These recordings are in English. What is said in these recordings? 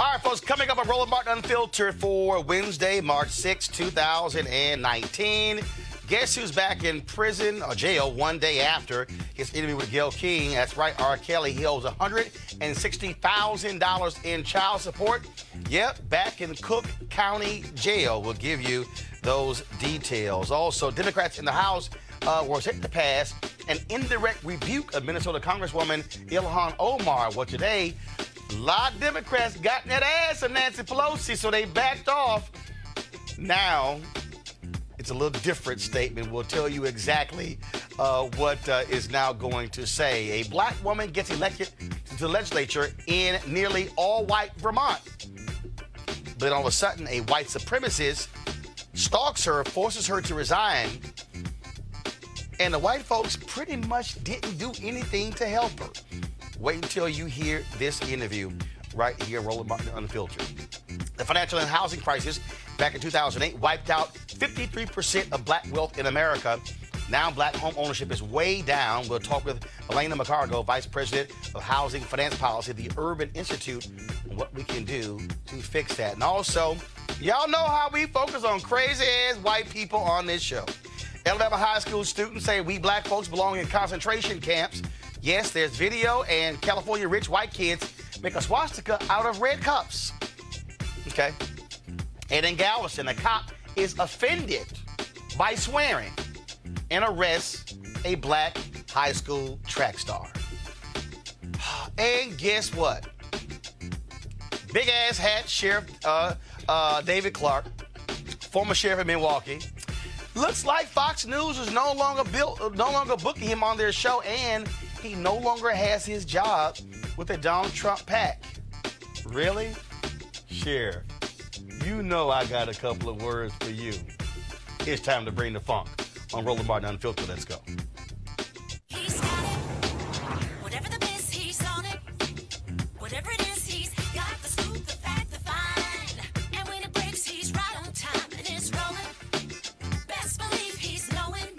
All right, folks, coming up on Roland Unfiltered for Wednesday, March 6, 2019. Guess who's back in prison or jail one day after his interview with Gill King? That's right, RKelly. He owes $160,000 in child support. Yep, back in Cook County Jail. We'll give you those details. Also, Democrats in the House were set to pass an indirect rebuke of Minnesota Congresswoman Ilhan Omar. Well, today, a lot of Democrats got in that ass of Nancy Pelosi, so they backed off. Now, it's a little different statement. We'll tell you exactly what is now going to say. A black woman gets elected to the legislature in nearly all-white Vermont. But all of a sudden, a white supremacist stalks her, forces her to resign, and the white folks pretty much didn't do anything to help her. Wait until you hear this interview right here, Roland Unfiltered. The financial and housing crisis back in 2008 wiped out 53% of black wealth in America. Now black home ownership is way down. We'll talk with Elena McCargo, Vice President of Housing Finance Policy at the Urban Institute, on what we can do to fix that. And also, y'all know how we focus on crazy-ass white people on this show. Alabama high school students say we black folks belong in concentration camps. Yes, there's video, and California rich white kids make a swastika out of red cups. Okay? And in Galveston, a cop is offended by swearing and arrests a black high school track star. And guess what? Big-ass hat Sheriff David Clarke, former sheriff in Milwaukee. Looks like Fox News is no longer booking him on their show, and he no longer has his job with the Donald Trump PAC. Really? Sheriff, you know I got a couple of words for you. It's time to bring the funk on Roland Martin Unfiltered. Let's go. He's got it. Whatever the biz, he's on it. Whatever it is, he's got the scoop, the fact, the find. And when it breaks, he's right on time and it's rolling. Best believe he's knowing.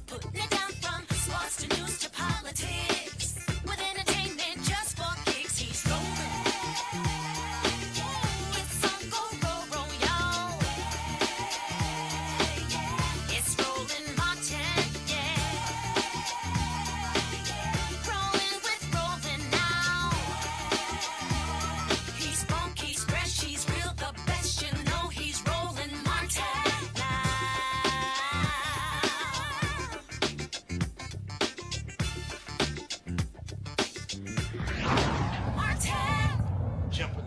Putting it down from sports to news to politics. With entertainment just for kicks, he's rolling. It's on go, roll, y'all. It's Roland Martin, yeah. Rolling with Roland now. He's funky, he's fresh, he's real, the best, you know he's Roland Martin now.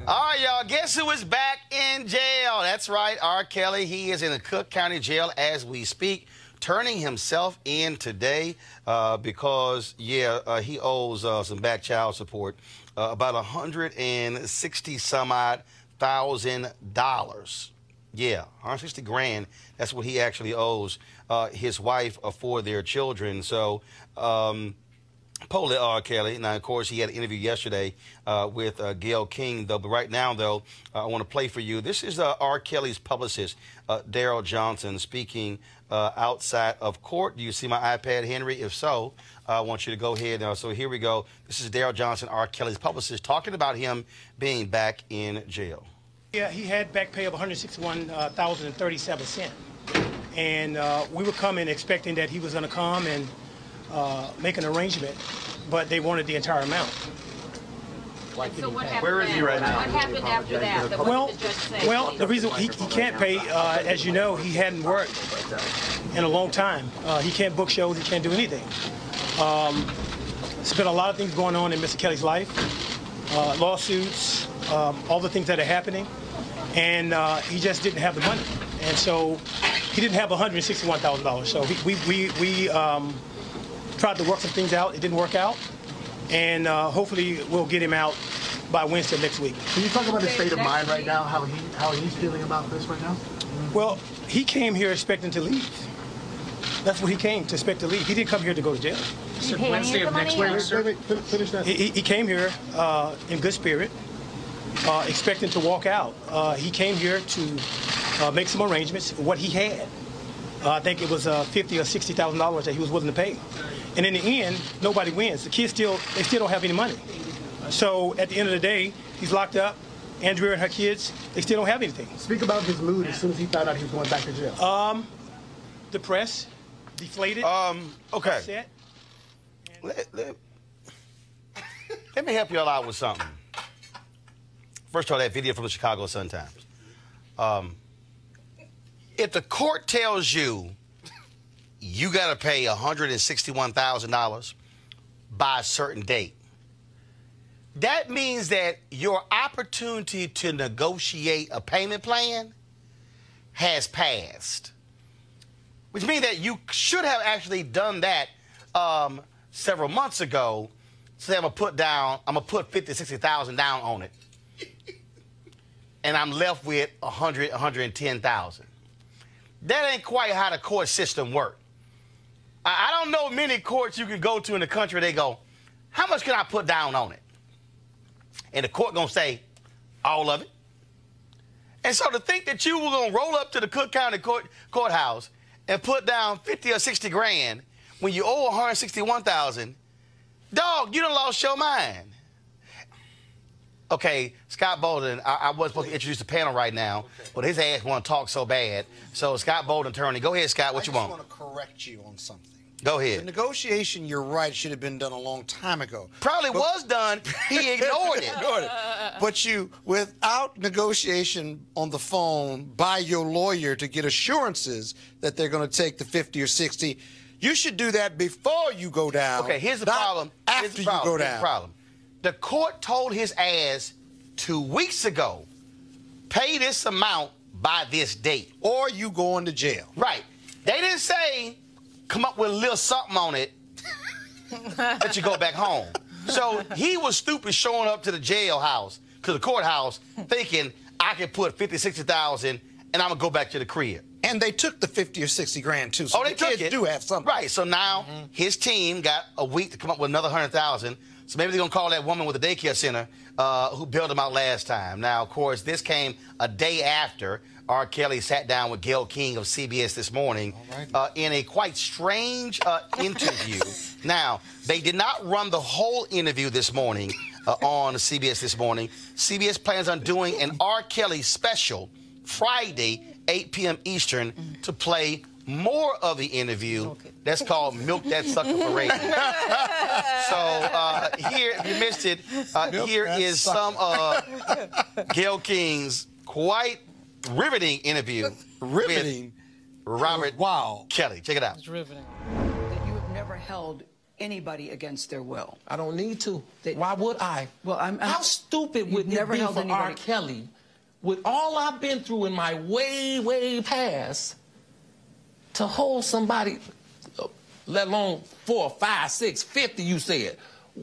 All right, y'all, guess who is back in jail? That's right, RKelly. He is in the Cook County Jail as we speak, turning himself in today because, he owes some back child support, about $160,000. Yeah, 160 grand. That's what he actually owes his wife for their children. So, Polly RKelly. Now, of course, he had an interview yesterday with Gill King, though. But right now, though, I want to play for you. This is RKelly's publicist, Daryl Johnson, speaking outside of court. Do you see my iPad, Henry? If so, I want you to go ahead. So here we go. This is Daryl Johnson, RKelly's publicist, talking about him being back in jail. Yeah, he had back pay of $161,037, and we were coming expecting that he was going to come and make an arrangement, but they wanted the entire amount. So what happened? Where is he right now? What happened after that? Well, the reason he can't pay, as you know, he hadn't worked in a long time. He can't book shows. He can't do anything. There's been a lot of things going on in Mr. Kelly's life, lawsuits, all the things that are happening, and he just didn't have the money, and so he didn't have $161,000. So we tried to work some things out. It didn't work out, and hopefully we'll get him out by Wednesday next week. Can you talk about his state of mind right now, how he's feeling about this right now? Well, he came here expecting to leave. That's what he came to expect to leave. He didn't come here to go to jail. Wednesday of next week. Finish that. He came here in good spirit, expecting to walk out. He came here to make some arrangements for what he had. I think it was $50,000 or $60,000 that he was willing to pay. And in the end, nobody wins. The kids still don't have any money. So at the end of the day, he's locked up, Andrea and her kids, they still don't have anything. Speak about his mood as soon as he found out he was going back to jail. Depressed, deflated, Okay. upset. Let me help y'all out with something. First of all, that video from the Chicago Sun-Times. If the court tells you you got to pay $161,000 by a certain date, that means that your opportunity to negotiate a payment plan has passed, which means that you should have actually done that several months ago. So I'm gonna put $50,000-$60,000 down on it, and I'm left with $110,000. That ain't quite how the court system works. I don't know many courts you can go to in the country. They go, how much can I put down on it? And the court gonna say, all of it. And so to think that you were gonna roll up to the Cook County courthouse and put down 50 or 60 grand when you owe 161,000, dog, you done lost your mind. Okay, Scott Bolden, I was supposed to introduce the panel right now, but his ass want to talk so bad. So Scott Bolden, attorney, go ahead, Scott, what you want? I just want to correct you on something. Go ahead. The negotiation, you're right, should have been done a long time ago. Probably was done. He ignored it. But you, without negotiation on the phone by your lawyer to get assurances that they're going to take the 50 or 60, you should do that before you go down. Okay, here's the not problem. After you go down. Here's the problem. The court told his ass 2 weeks ago, pay this amount by this date. Or you going to jail. Right. They didn't say, come up with a little something on it, let you go back home. So he was stupid showing up to the jailhouse, to the courthouse, thinking I can put 50, 60,000 and I'm gonna go back to the crib. And they took the 50 or 60 grand too. So they the took kids it. do have something. Right. So now his team got a week to come up with another 100,000. So maybe they're gonna call that woman with the daycare center who bailed him out last time. Now, of course, this came a day after RKelly sat down with Gill King of CBS this morning in a quite strange interview. Now, they did not run the whole interview this morning on CBS this morning. CBS plans on doing an RKelly special Friday, 8 p.m. Eastern, to play more of the interview. That's called Milk That Sucker for ratings. So here, if you missed it, here is some of Gill King's quite riveting interview with Robert Kelly. Check it out. It's riveting. That you have never held anybody against their will. I don't need to. Why would I? Well, How stupid would it be for R. Kelly, with all I've been through in my way past, to hold somebody, let alone 4, 5, 6, 50, you said.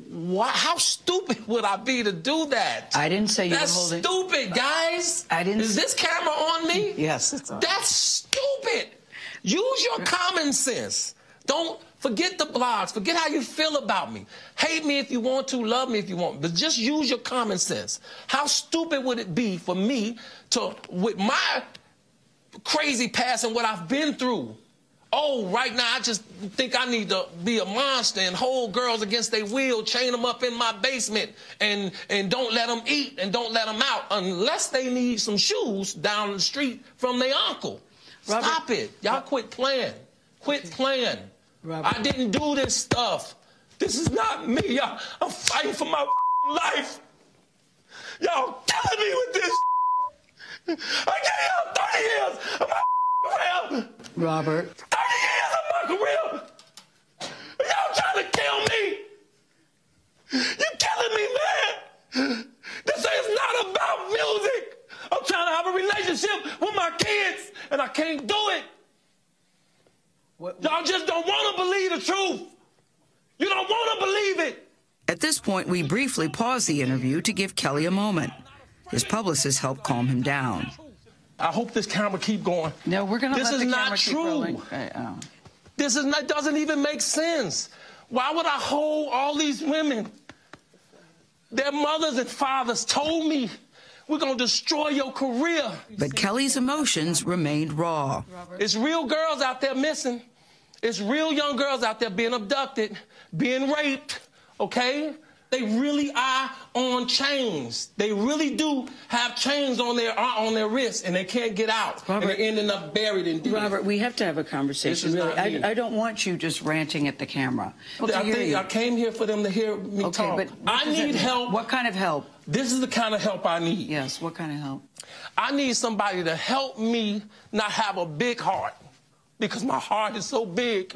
Why, how stupid would I be to do that? I didn't say you That's were holding... stupid, guys. I didn't... Is this camera on me? Yes, it's on. That's stupid. Use your common sense. Don't forget the blogs. Forget how you feel about me. Hate me if you want to, love me if you want, but just use your common sense. How stupid would it be for me to, with my crazy past and what I've been through, oh, right now I just think I need to be a monster and hold girls against their will, chain them up in my basement, and don't let them eat and don't let them out unless they need some shoes down the street from their uncle. Robert, stop it. Y'all quit playing. Quit playing. Robert. I didn't do this stuff. This is not me. I'm fighting for my life. Y'all killing me with this. I gave y'all 30 years of my career. Robert. 30 years of my career. Y'all trying to kill me. You're killing me, man. This is not about music. I'm trying to have a relationship with my kids, and I can't do it. Y'all just don't want to believe the truth. You don't want to believe it. At this point, we briefly paused the interview to give Kelly a moment. His publicist helped calm him down. I hope this camera keep going. No, we're going to let the camera keep rolling. This is not true. This doesn't even make sense. Why would I hold all these women? Their mothers and fathers told me, we're going to destroy your career. But Kelly's emotions remained raw. It's real girls out there missing. It's real young girls out there being abducted, being raped, okay? They really are on chains. They really do have chains on their wrists, and they can't get out. Robert, and they're ending up buried in debt. Robert, we have to have a conversation. Really, I don't want you just ranting at the camera. I came here for them to hear me talk. But I need help. What kind of help? This is the kind of help I need. Yes, what kind of help? I need somebody to help me not have a big heart. Because my heart is so big.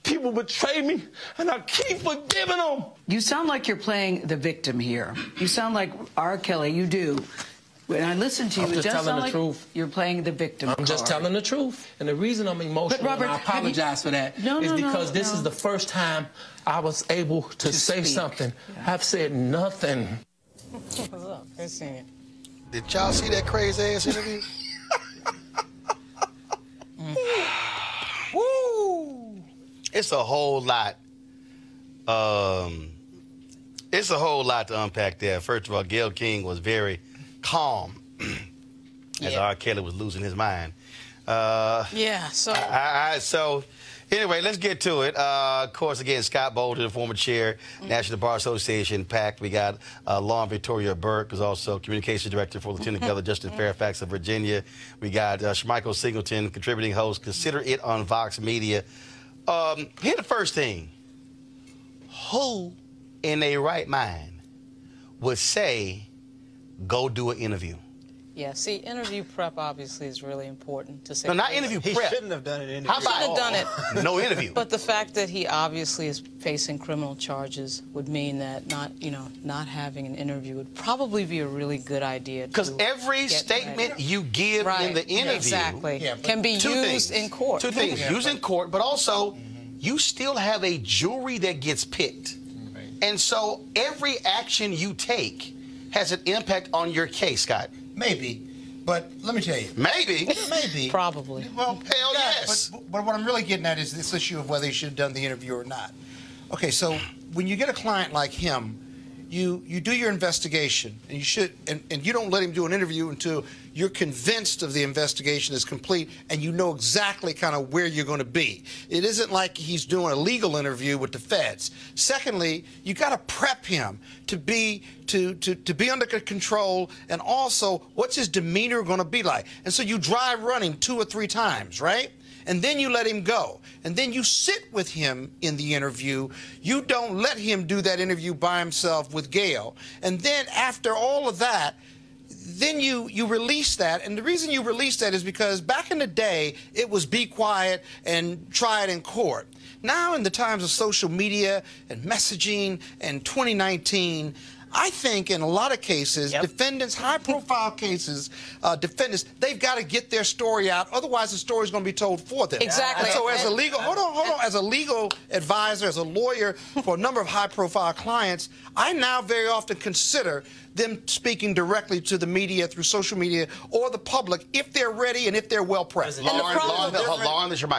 People betray me, and I keep forgiving them. You sound like you're playing the victim here. You sound like RKelly, you do. When I listen to you, it does sound like you're playing the victim I'm just telling the truth. And the reason I'm emotional, Robert, and I apologize for that, is because this is the first time I was able to say something. Yeah. I've said nothing. What's up? Good seeing you. Did y'all see that crazy ass interview? Woo! It's a whole lot. It's a whole lot to unpack there. First of all, Gill King was very calm as RKelly was losing his mind. So anyway, let's get to it. Of course, again, Scott Bolton, the former chair, National Bar Association, PAC. We got Lauren Victoria Burke, who's also communications director for Lieutenant Governor Justin Fairfax of Virginia. We got Shmichael Singleton, contributing host. Consider it on Vox Media. Here's the first thing. Who in their right mind would say, go do an interview? Yeah, see, interview prep obviously is really important to say. No, not interview prep. He shouldn't have done an interview. How about shouldn't have done it? No interview. But the fact that he obviously is facing criminal charges would mean that not having an interview would probably be a really good idea. Because every statement you give in the interview can be used in court. Two things: used in court, but also you still have a jury that gets picked, and so every action you take has an impact on your case, Scott. Maybe, but let me tell you. Maybe. Maybe. Probably. Well, hell yes. But what I'm really getting at is this issue of whether he should have done the interview or not. Okay, so when you get a client like him, you do your investigation, and you should, and you don't let him do an interview until you're convinced of the investigation is complete and you know exactly kind of where you're going to be. It isn't like he's doing a legal interview with the feds. Secondly, you got to prep him to be under control, and also what's his demeanor going to be like. And so you dry run him 2 or 3 times, right? And then you let him go. And then you sit with him in the interview. You don't let him do that interview by himself with Gail. And then after all of that, then you release that. And the reason you release that is because back in the day, it was be quiet and try it in court. Now, in the times of social media and messaging and 2019, I think in a lot of cases, defendants, high-profile cases, defendants, they've got to get their story out. Otherwise, the story's going to be told for them. Exactly. And so as a legal, hold on, as a legal advisor, as a lawyer for a number of high-profile clients, I now very often consider them speaking directly to the media through social media or the public if they're ready and if they're well prepped.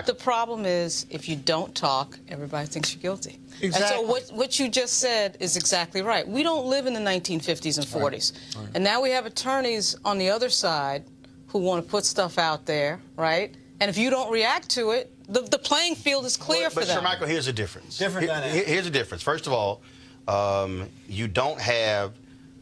The problem is if you don't talk, everybody thinks you're guilty. Exactly. And so what you just said is exactly right. We don't live in the 1950s and 40s. Right. And now we have attorneys on the other side who want to put stuff out there, right? And if you don't react to it, the playing field is clear for them. But, Shermichael, here's the difference. Here's the difference. First of all, you don't have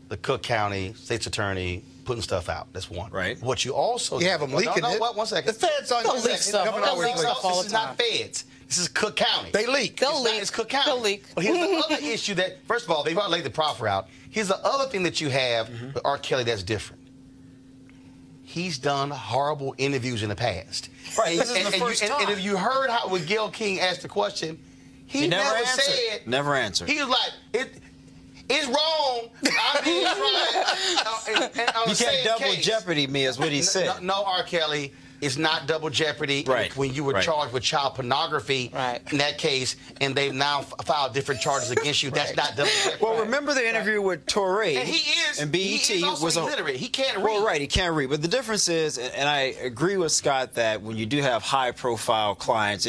the Cook County State's Attorney putting stuff out. That's one. Right. What you also have them leaking it. One second. The feds on leak stuff. This is not feds. This is Cook County. They leak. It's Cook County. They'll leak. But here's the other issue that, first of all, they've already laid the proffer out. Here's the other thing that you have with RKelly that's different. He's done horrible interviews in the past. Right. This is the first time. And if you heard how when Gill King asked the question, he never said. Never answered. He was like, it's wrong. I mean, it's right. You can't double jeopardy me, is what he said. No, RKelly, it's not double jeopardy. Right. When you were charged with child pornography in that case, and they've now filed different charges against you, that's not double jeopardy. Well, remember the interview with Torrey? And and BET he is also illiterate. He can't read. Well, right, he can't read. But the difference is, and I agree with Scott, that when you do have high-profile clients,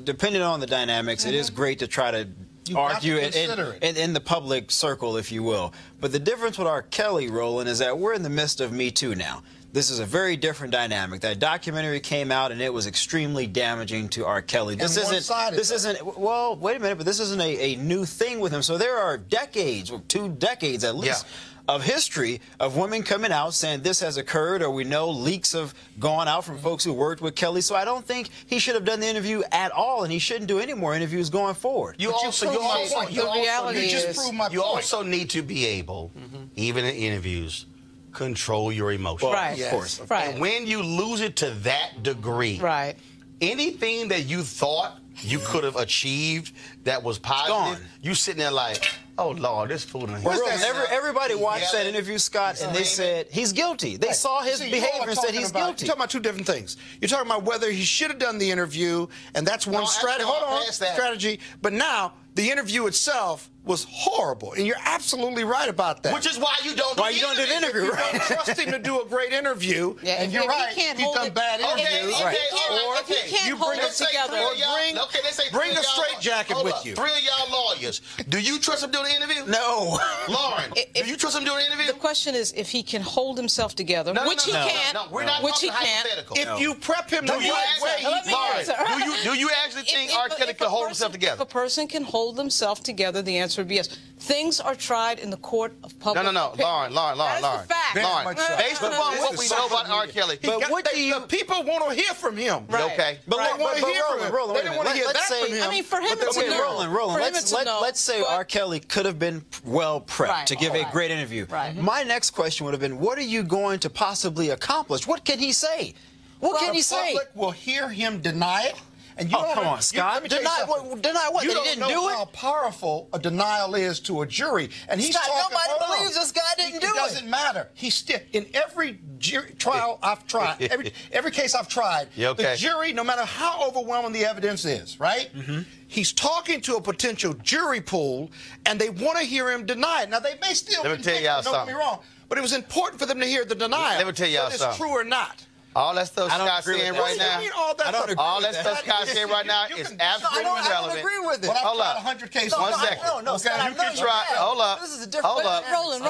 depending on the dynamics, it is great to try to argue in the public circle, if you will. But the difference with RKelly, Roland, is that we're in the midst of Me Too now. This is a very different dynamic. That documentary came out and it was extremely damaging to R. Kelly. This isn't. Well, wait a minute, but this isn't a new thing with him. So there are decades, or 2 decades at least, of history of women coming out saying this has occurred, or we know leaks have gone out from folks who worked with Kelly. So I don't think he should have done the interview at all, and he shouldn't do any more interviews going forward. You also need to be able, even in interviews, control your emotions. Right. Of course. Right. And when you lose it to that degree, right, anything that you thought you could have achieved that was positive, you sitting there like, oh Lord, this fool. Everybody watched that interview, Scott, and they said he's guilty. They saw his behavior and said he's guilty. You're talking about 2 different things. You're talking about whether he should have done the interview, and that's one strategy. Hold on, strategy. But now the interview itself was horrible, and you're absolutely right about that. Which is why you don't. Why you don't do the interview? You don't trust him to do a great interview, and you're right. He's done bad interviews. You bring us together. Bring a straitjacket with you. 3 of y'all lawyers. Do you trust him doing the interview? No. Lauren, do you trust him doing the interview? The question is if he can hold himself together, which he can't. No, we're not talking hypothetical. If you prep him the right way, do you actually think R. Kelly can hold himself together? If a person can hold themselves together, the answer would be yes. Things are tried in the court of public opinion. Lauren. That's the fact. Lauren, based upon what we know about R. Kelly. But what do you... People want to hear from him. Right. Okay. But they want to hear from him. They don't want to hear that from him. I mean, for him to know. Roland, let's say R. Kelly could have been well prepped to give a great interview. Right. My next question would have been, what are you going to possibly accomplish? What can he say? What can he say? The public will hear him deny it. And come on, Scott. Deny what? You That he didn't do it? how powerful a denial is to a jury. And he's talking, nobody believes this guy didn't do it. It doesn't matter. He's still, in every trial I've tried, every case I've tried, the jury, no matter how overwhelming the evidence is, right? He's talking to a potential jury pool, and they want to hear him deny it. Now, they may still Let me tell y'all something. Don't get me wrong, but it was important for them to hear the denial. Let me tell y'all whether something. it's true or not. All that stuff Scott's saying right now, all that stuff Scott's saying right now is absolutely irrelevant. I don't agree with it. Hold up. 100 cases. One second. No, Scott, you can try. Hold up. This is a different. Hold up. Roland.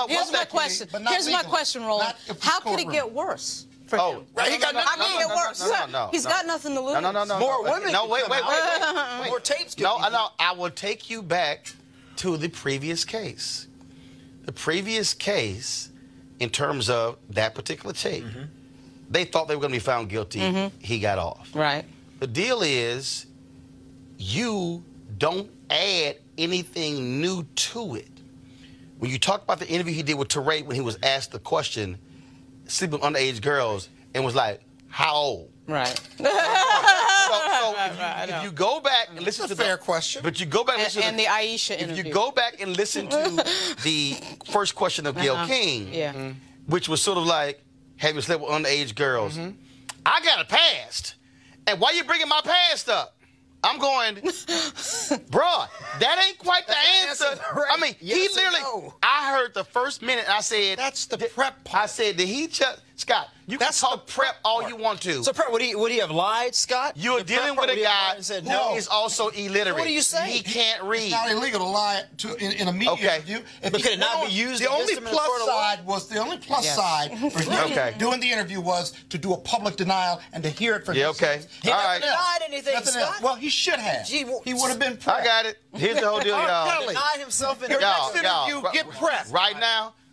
Here's my question. Here's my question, Roland. How could it get worse? Oh, he got nothing to lose. He's got nothing to lose. No. More women. No, wait. More tapes. No. I will take you back to the previous case. The previous case, in terms of that particular tape, they thought they were going to be found guilty. He got off. Right. The deal is, you don't add anything new to it. When you talk about the interview he did with Teray when he was asked the question, sleeping with underage girls, and was like, how old? Right. If you go back and listen to the fair question, but you go back and listen and the Aisha interview. If you go back and listen to the first question of Gill King, which was sort of like, have you slept with underage girls? I got a past, and why you bringing my past up? I'm going, bruh, that ain't quite the answer. Right. I mean, he literally, I heard the first minute, I said, that's the prep part. I said, did he just, Scott, you can talk prep all you want to. So, prep, would he have lied, Scott? You're dealing with a guy who is also illiterate. What are you saying? He can't read. It's not illegal to lie in a media interview. But could it not be used? The only plus side for him doing the interview was to do a public denial and to hear it from him. He never denied anything, Scott. Well, he should have. He would have been prepped. I got it. Here's the whole deal, y'all. Denied himself in your next interview. Get prepped.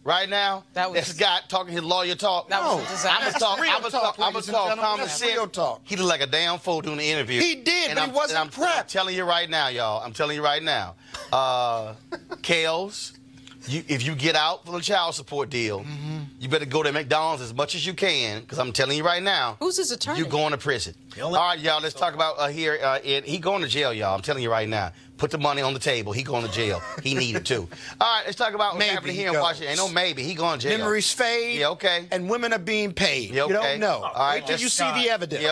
Right now, this guy talking his lawyer talk. That was a disaster. I'm gonna talk common sense. He looked like a damn fool doing the interview. He did, but he wasn't prepped. I'm telling you right now, y'all. I'm telling you right now. Kales, if you get out from the child support deal, you better go to McDonald's as much as you can, because I'm telling you right now. Who's his attorney? You're going to prison. All right, y'all, let's talk about here. He going to jail, y'all. I'm telling you right now. Put the money on the table. He going to jail. He needed to. All right, let's talk about what's happening here in Washington. Ain't no maybe. He going to jail. Memories fade. And women are being paid. You don't know. All right, wait till you see the evidence.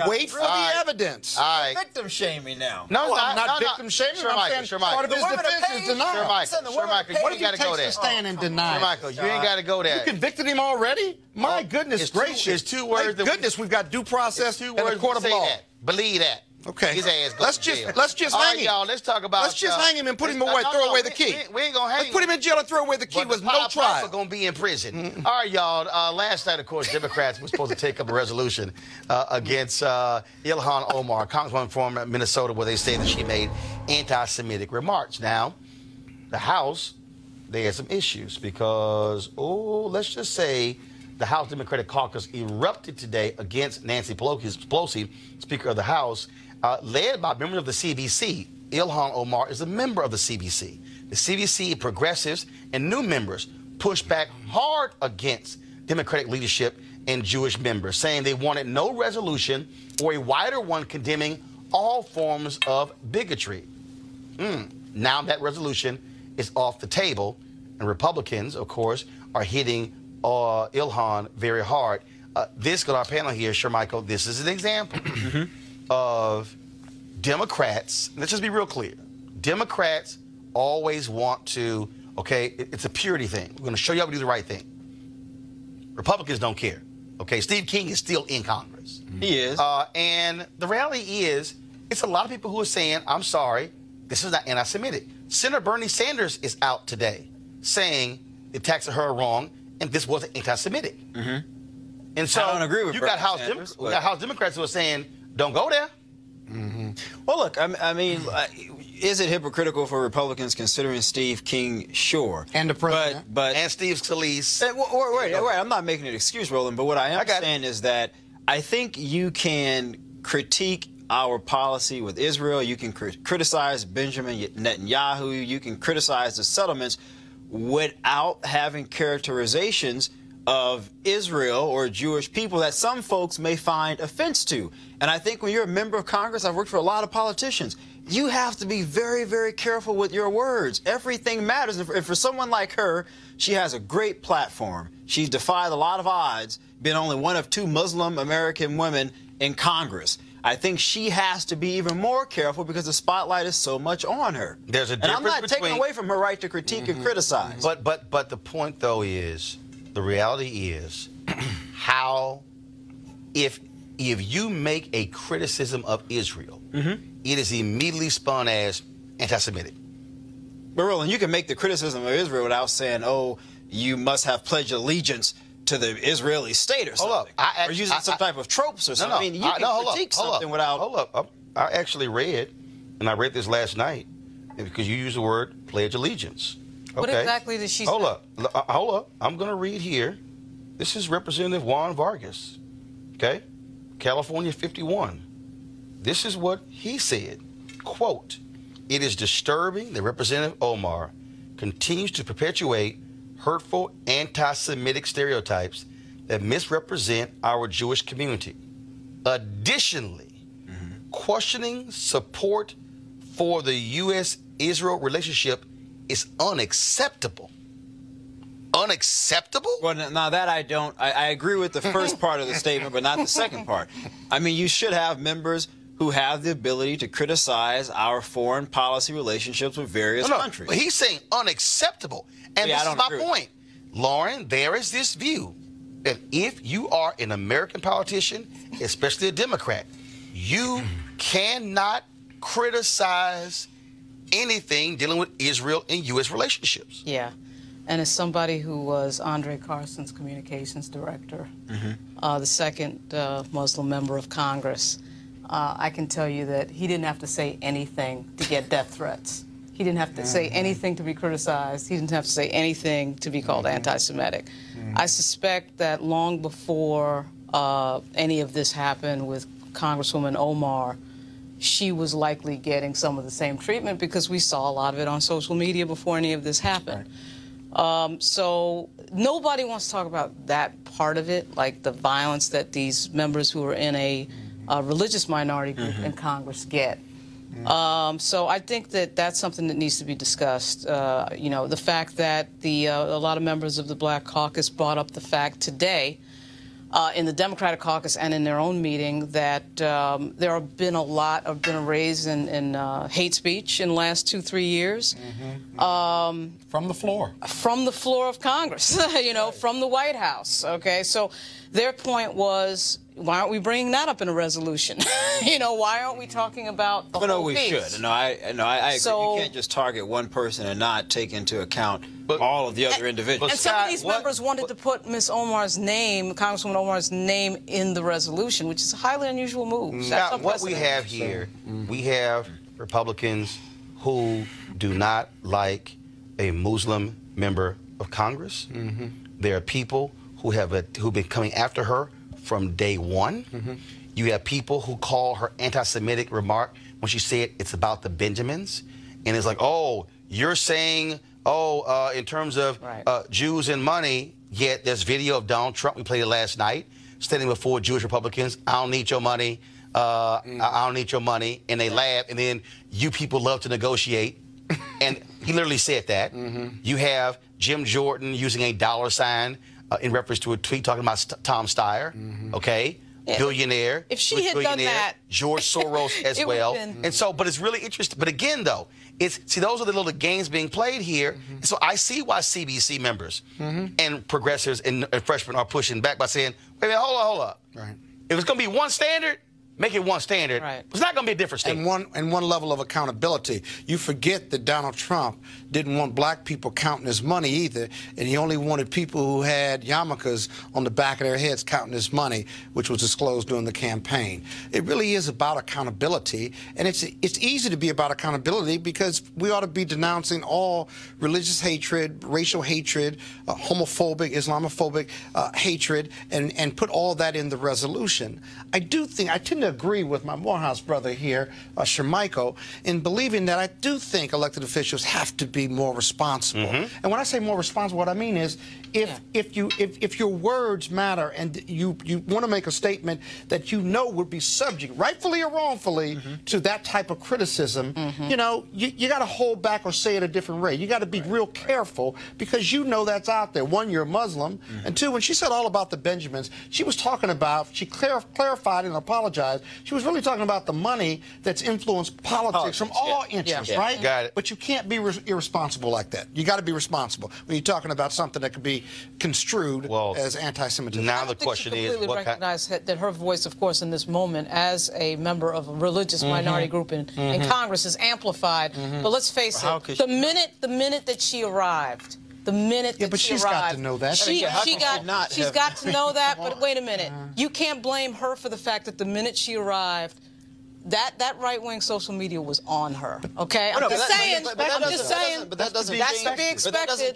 Wait for the evidence. All right. Victim shaming now. No, I'm not victim shaming. I'm saying part of his defense is denial. Sure, Michael, you ain't got to go there. Stand and deny. Sure, Michael, you ain't got to go there. You convicted him already? My goodness gracious. It's 2 words. Thank goodness we've got due process and a court of law. Believe that. Okay. His ass goes Let's to jail. just All hang right, him. y'all. Let's talk about. Let's just hang him and put him away. Throw away the key. We ain't gonna hang Let's put him in jail and throw away the key with no trial. We're gonna be in prison. All right, y'all. Last night, of course, Democrats were supposed to take up a resolution against Ilhan Omar, Congresswoman from Minnesota, where they say that she made anti-Semitic remarks. Now, the House, they had some issues because, let's just say the House Democratic Caucus erupted today against Nancy Pelosi, Speaker of the House, led by members of the CBC. Ilhan Omar is a member of the CBC. The CBC, progressives, and new members pushed back hard against Democratic leadership and Jewish members, saying they wanted no resolution or a wider one condemning all forms of bigotry. Now that resolution is off the table, and Republicans, of course, are hitting Ilhan very hard. This, got our panel here, Michael, this is an example of Democrats. Let's just be real clear. Democrats always want to, okay, it's a purity thing. We're going to show you how to do the right thing. Republicans don't care. Okay, Steve King is still in Congress. He is. And the reality is, it's a lot of people who are saying, I'm sorry, this is not anti-Semitic. Senator Bernie Sanders is out today saying the attacks of her are wrong and this wasn't anti-Semitic. And so I don't agree with you got House Democrats who are saying, don't go there. Well, look, I mean, is it hypocritical for Republicans considering Steve King? Sure. And the president. And Steve Scalise. Wait, I'm not making an excuse, Roland, but what I am saying is that I think you can critique our policy with Israel. You can criticize Benjamin Netanyahu. You can criticize the settlements without having characterizations of Israel or Jewish people that some folks may find offense to. And I think when you're a member of Congress, I've worked for a lot of politicians, you have to be very, very careful with your words. Everything matters. And for someone like her, she has a great platform. She's defied a lot of odds, been only one of 2 Muslim American women in Congress. I think she has to be even more careful because the spotlight is so much on her. There's a difference and I'm not taking away from her right to critique and criticize. But the point, though, is the reality is how if you make a criticism of Israel, it is immediately spun as anti-Semitic. But Roland, you can make the criticism of Israel without saying, oh, you must have pledged allegiance to the Israeli state or something. Or using some type of tropes or something. I mean, you can critique something without... Hold up. I actually read, and I read this last night, because you used the word pledge allegiance. Okay. What exactly did she say? Hold up. I'm going to read here. This is Representative Juan Vargas, okay? California 51. This is what he said. Quote, "It is disturbing that Representative Omar continues to perpetuate hurtful anti-Semitic stereotypes that misrepresent our Jewish community. Additionally, questioning support for the U.S.-Israel relationship is unacceptable." Unacceptable? Well, now that I don't. I agree with the first part of the statement, but not the second part. I mean, you should have members who have the ability to criticize our foreign policy relationships with various countries. But he's saying unacceptable. And this is my point. Lauren, there is this view that if you are an American politician, especially a Democrat, you cannot criticize anything dealing with Israel and U.S. relationships. Yeah. And as somebody who was Andre Carson's communications director, the second Muslim member of Congress, I can tell you that he didn't have to say anything to get death threats. He didn't have to say anything to be criticized. He didn't have to say anything to be called anti-Semitic. I suspect that long before any of this happened with Congresswoman Omar, she was likely getting some of the same treatment because we saw a lot of it on social media before any of this happened. So nobody wants to talk about that part of it, like the violence that these members who are in a religious minority group in Congress get. So I think that that's something that needs to be discussed. You know, the fact that a lot of members of the Black Caucus brought up the fact today in the Democratic caucus and in their own meeting that there have been a raise in hate speech in the last 2-3 years. From the floor. From the floor of Congress, you know, from the White House, okay? So their point was, why aren't we bringing that up in a resolution? You know, why aren't we talking about the whole we piece? should. No, I agree. So, you can't just target one person and not take into account all of the other individuals. And some of these members wanted to put Ms. Omar's name, Congresswoman Omar's name, in the resolution, which is a highly unusual move. Now, what we have here, we have Republicans who do not like a Muslim member of Congress. There are people who've been coming after her from day one. You have people who call her anti-Semitic remark when she said it's about the Benjamins, and it's like, oh, you're saying, in terms of Jews and money. Yet there's video of Donald Trump, we played it last night, standing before Jewish Republicans. I don't need your money. I don't need your money. And they laugh, and then you people love to negotiate. And he literally said that. You have Jim Jordan using a $sign in reference to a tweet talking about Tom Steyer, okay? Yeah. Billionaire. If she had done that. George Soros as well. And so, but it's really interesting. But again, though, see, those are the little games being played here. So I see why CBC members and progressives and freshmen are pushing back by saying, wait a minute, hold up. Right. If it's going to be one standard, make it one standard. Right. It's not going to be a different standard. And one level of accountability. You forget that Donald Trump didn't want black people counting his money either, and he only wanted people who had yarmulkes on the back of their heads counting his money, which was disclosed during the campaign. It really is about accountability, and it's easy to be about accountability because we ought to be denouncing all religious hatred, racial hatred, homophobic, Islamophobic hatred, and put all that in the resolution. I tend to agree with my Morehouse brother here, Shermichael, in believing that I do think elected officials have to be more responsible. And when I say more responsible, what I mean is if your words matter and you want to make a statement that you know would be subject, rightfully or wrongfully, to that type of criticism, you know, you got to hold back or say it a different way. You got to be real careful because you know that's out there. One, you're a Muslim, and two, when she said all about the Benjamins, she was talking about, she clarified and apologized, she was really talking about the money that's influenced politics from all interests, right? Got it. But you can't be irresponsible like that. You got to be responsible when you're talking about something that could be construed as anti-Semitism. Now the question is, what recognize that her voice, of course, in this moment, as a member of a religious minority group in Congress, is amplified. But let's face it, the minute that she arrived. The minute that she arrived, got to know that. She's got to know that. But wait a minute, you can't blame her for the fact that the minute she arrived, that right-wing social media was on her. Okay, I'm just saying. But that doesn't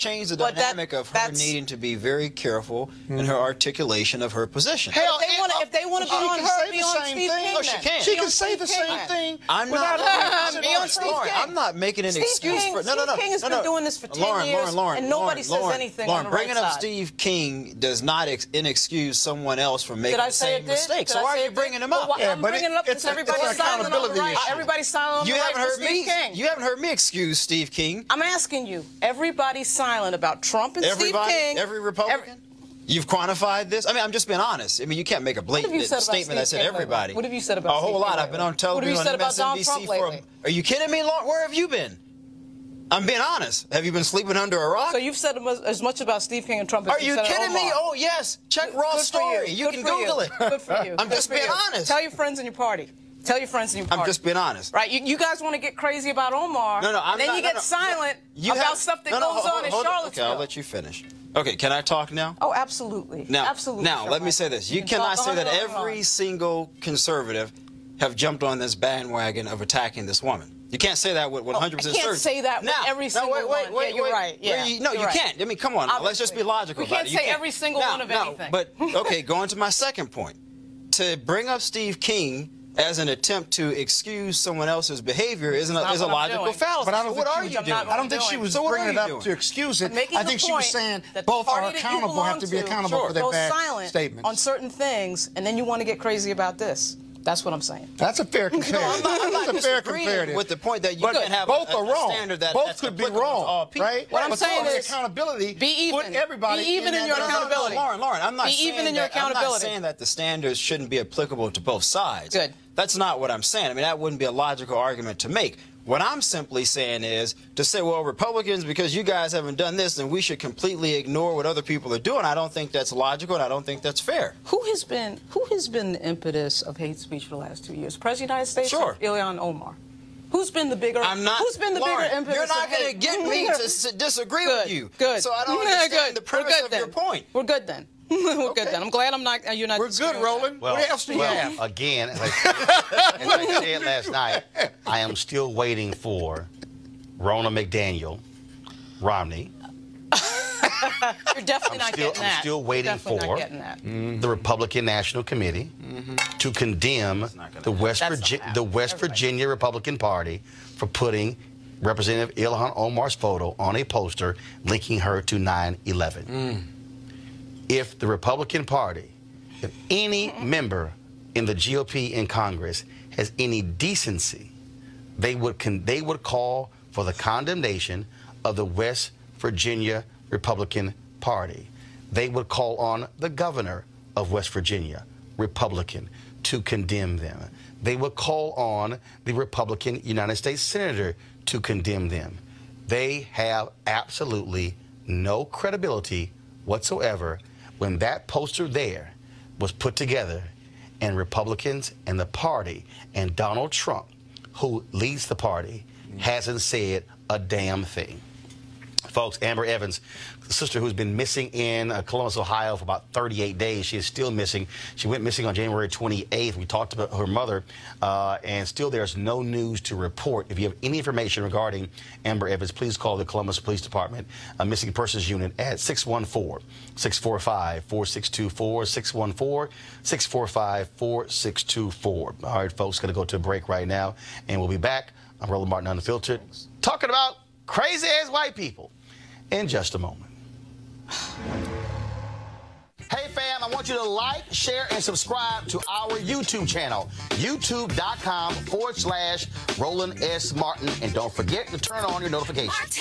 change the dynamic of her needing to be very careful in her articulation of her position. Hell, if they want to be on her, be on Steve King. No, she can. She can say the same thing. I'm not making an excuse for. No. Steve King has been doing this for 10 years, and nobody says anything on the right side. Bringing up Steve King does not inexcuse someone else from making the same mistake. So why are you bringing him up? I'm bringing it up because everybody's silent on the right. Everybody's silent on the right for Steve King. You haven't heard me excuse Steve King. I'm asking you. Everybody's silent about Trump and Steve King. Every Republican? You've quantified this? I mean, I'm just being honest. I mean, you can't make a blatant statement that said everybody. What have you said about Steve King? A whole lot. I've been on television on MSNBC for. Are you kidding me, Lauren? Where have you been? I'm being honest. Have you been sleeping under a rock? So you've said as much about Steve King and Trump as you said about Omar. Are you kidding me? Oh, yes. Check Raw's story. You can Google it. Good for you. I'm just being honest. Tell your friends in your party. Tell your friends in your party. I'm just being honest. Right? You guys want to get crazy about Omar. No, I'm and then not, you get silent about stuff that goes on in Charlottesville. Okay, I'll let you finish. Okay, can I talk now? Oh, absolutely. Absolutely. Now, let me say this. You cannot say that every single conservative have jumped on this bandwagon of attacking this woman. You can't say that with 100% certainty. I can't say that with every single one. Wait, you're right. Yeah, no, you can't. I mean, come on. Let's just be logical about it. We can't say every single one of anything. But, okay, going to my second point. To bring up Steve King as an attempt to excuse someone else's behavior is a logical fallacy. But I don't think she was bringing it up to excuse it. I think she was saying both are accountable, have to be accountable for their bad statements. On certain things, and then you want to get crazy about this. That's what I'm saying. That's a fair comparison. I'm not disagreeing with the point that you can have both are wrong. Standard that both could be wrong, right? What I'm saying is accountability. Be even. Put everybody be even in your accountability. Lauren, I'm not saying that the standards shouldn't be applicable to both sides. Good. That's not what I'm saying. I mean, that wouldn't be a logical argument to make. What I'm simply saying is to say, well, Republicans, because you guys haven't done this, then we should completely ignore what other people are doing. I don't think that's logical, and I don't think that's fair. Who has been the impetus of hate speech for the last 2 years? President of the United States? Sure. Or Omar? Who's been the bigger? Who's been the Lauren, bigger impetus? You're not going to get me to disagree with you. Good. So I don't understand the premise of your point. We're good then. We're good then. I'm glad you're not. We're good, Roland. Well, what else do you have? Again, as I said last night, I am still waiting for Ronna McDaniel, Romney. You're definitely not getting that. I'm still waiting for the Republican National Committee to condemn the West Virginia Republican Party for putting Representative Ilhan Omar's photo on a poster linking her to 9/11. If the Republican Party, if any member in the GOP in Congress has any decency, they would call for the condemnation of the West Virginia Republican Party. They would call on the governor of West Virginia, Republican, to condemn them. They would call on the Republican United States Senator to condemn them. They have absolutely no credibility whatsoever when that poster there was put together and Republicans and the party and Donald Trump, who leads the party, hasn't said a damn thing. Folks, Amber Evans, the sister who's been missing in Columbus, Ohio for about 38 days. She is still missing. She went missing on January 28th. We talked about her mother, and still there's no news to report. If you have any information regarding Amber Evans, please call the Columbus Police Department Missing Persons Unit at 614-645-4624, 614-645-4624. All right, folks, going to go to a break right now, and we'll be back. I'm Roland Martin Unfiltered, talking about crazy-ass white people in just a moment. Hey, fam, I want you to like, share, and subscribe to our YouTube channel, youtube.com/Roland S. Martin. And don't forget to turn on your notifications.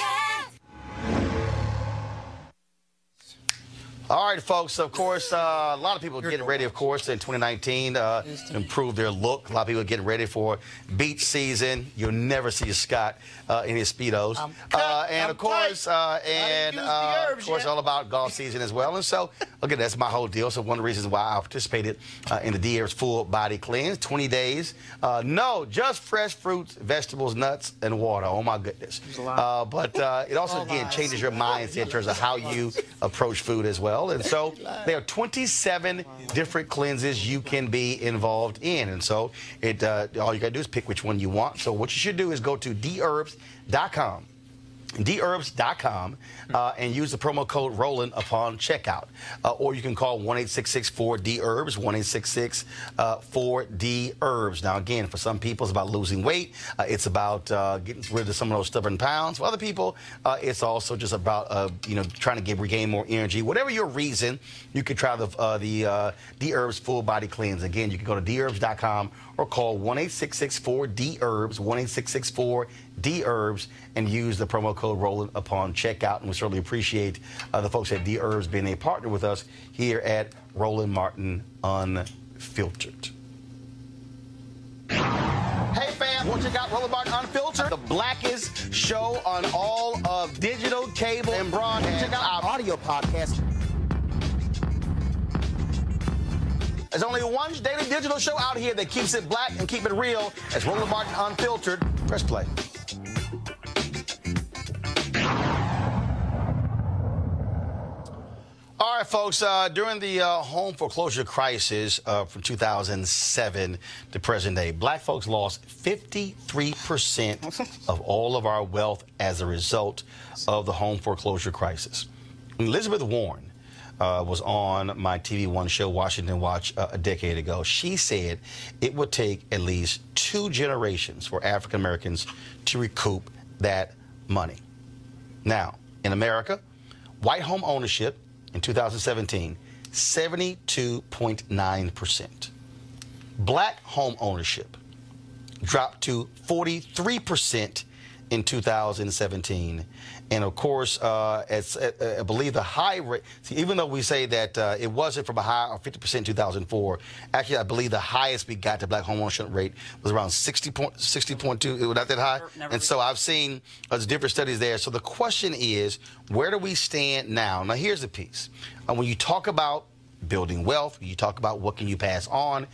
All right, folks, of course, a lot of people getting ready, of course, in 2019 to improve their look. A lot of people getting ready for beach season. You'll never see Scott in his Speedos. And, of course, all about golf season as well. And so, again, that's my whole deal. So one of the reasons why I participated in the Dherbs Full Body Cleanse, 20 days. No, just fresh fruits, vegetables, nuts, and water. Oh, my goodness. But it also, again, changes your mindset in terms of how you approach food as well. And so there are 27 different cleanses you can be involved in. And so all you got to do is pick which one you want. So what you should do is go to Dherbs.com. Dherbs.com and use the promo code Roland upon checkout. Or you can call 1-866-4-DHERBS, 1-866-4-DHERBS. Now, again, for some people, it's about losing weight. It's about getting rid of some of those stubborn pounds. For other people, it's also just about, trying to regain more energy. Whatever your reason, you can try the Dherbs Full Body Cleanse. Again, you can go to Dherbs.com or call 1-866-4-DHERBS, 1-866-4-DHERBS, and use the promo code Roland upon checkout. And we certainly appreciate the folks at Dherbs being a partner with us here at Roland Martin Unfiltered. Hey, fam, want to check out Roland Martin Unfiltered, the blackest show on all of digital, cable, and broadcast. Check out our audio podcast. There's only one daily digital show out here that keeps it black and keep it real. It's Roland Martin Unfiltered. Press play. All right, folks, during the home foreclosure crisis from 2007 to present day, black folks lost 53% of all of our wealth as a result of the home foreclosure crisis. Elizabeth Warren was on my TV One show, Washington Watch, a decade ago. She said it would take at least 2 generations for African Americans to recoup that money. Now, in America, white home ownership in 2017, 72.9%. Black home ownership dropped to 43% in 2017. And of course, I believe the high rate, see, even though we say that it wasn't from a high of 50% in 2004, actually, I believe the highest we got to black homeownership rate was around 60.2. It was not that high. And so I've seen different studies there. So the question is, where do we stand now? Now, here's the piece. When you talk about building wealth, you talk about what can you pass on,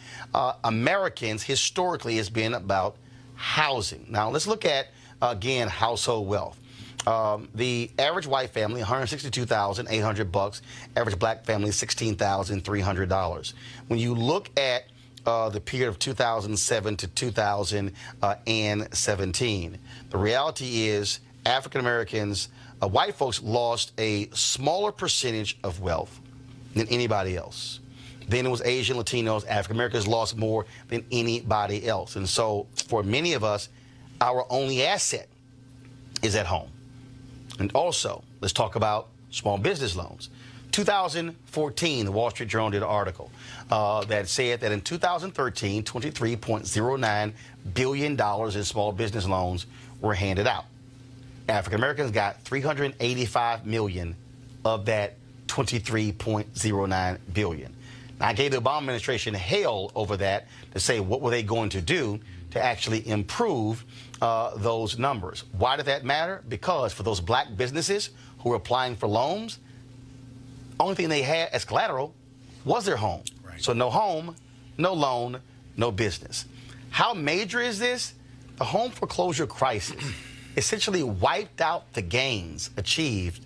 Americans historically has been about housing. Now, let's look at, again, household wealth. The average white family, $162,800. Average black family, $16,300. When you look at the period of 2007 to 2017, the reality is African Americans, white folks lost a smaller percentage of wealth than anybody else. Then it was Asian, Latinos, African Americans lost more than anybody else. And so for many of us, our only asset is at home. And also, let's talk about small business loans. 2014, the Wall Street Journal did an article that said that in 2013, $23.09 billion in small business loans were handed out. African Americans got $385 million of that $23.09 billion. Now, I gave the Obama administration hell over that to say what were they going to do to actually improve those numbers. Why did that matter? Because for those black businesses who were applying for loans, only thing they had as collateral was their home. Right. So no home, no loan, no business. How major is this? The home foreclosure crisis essentially wiped out the gains achieved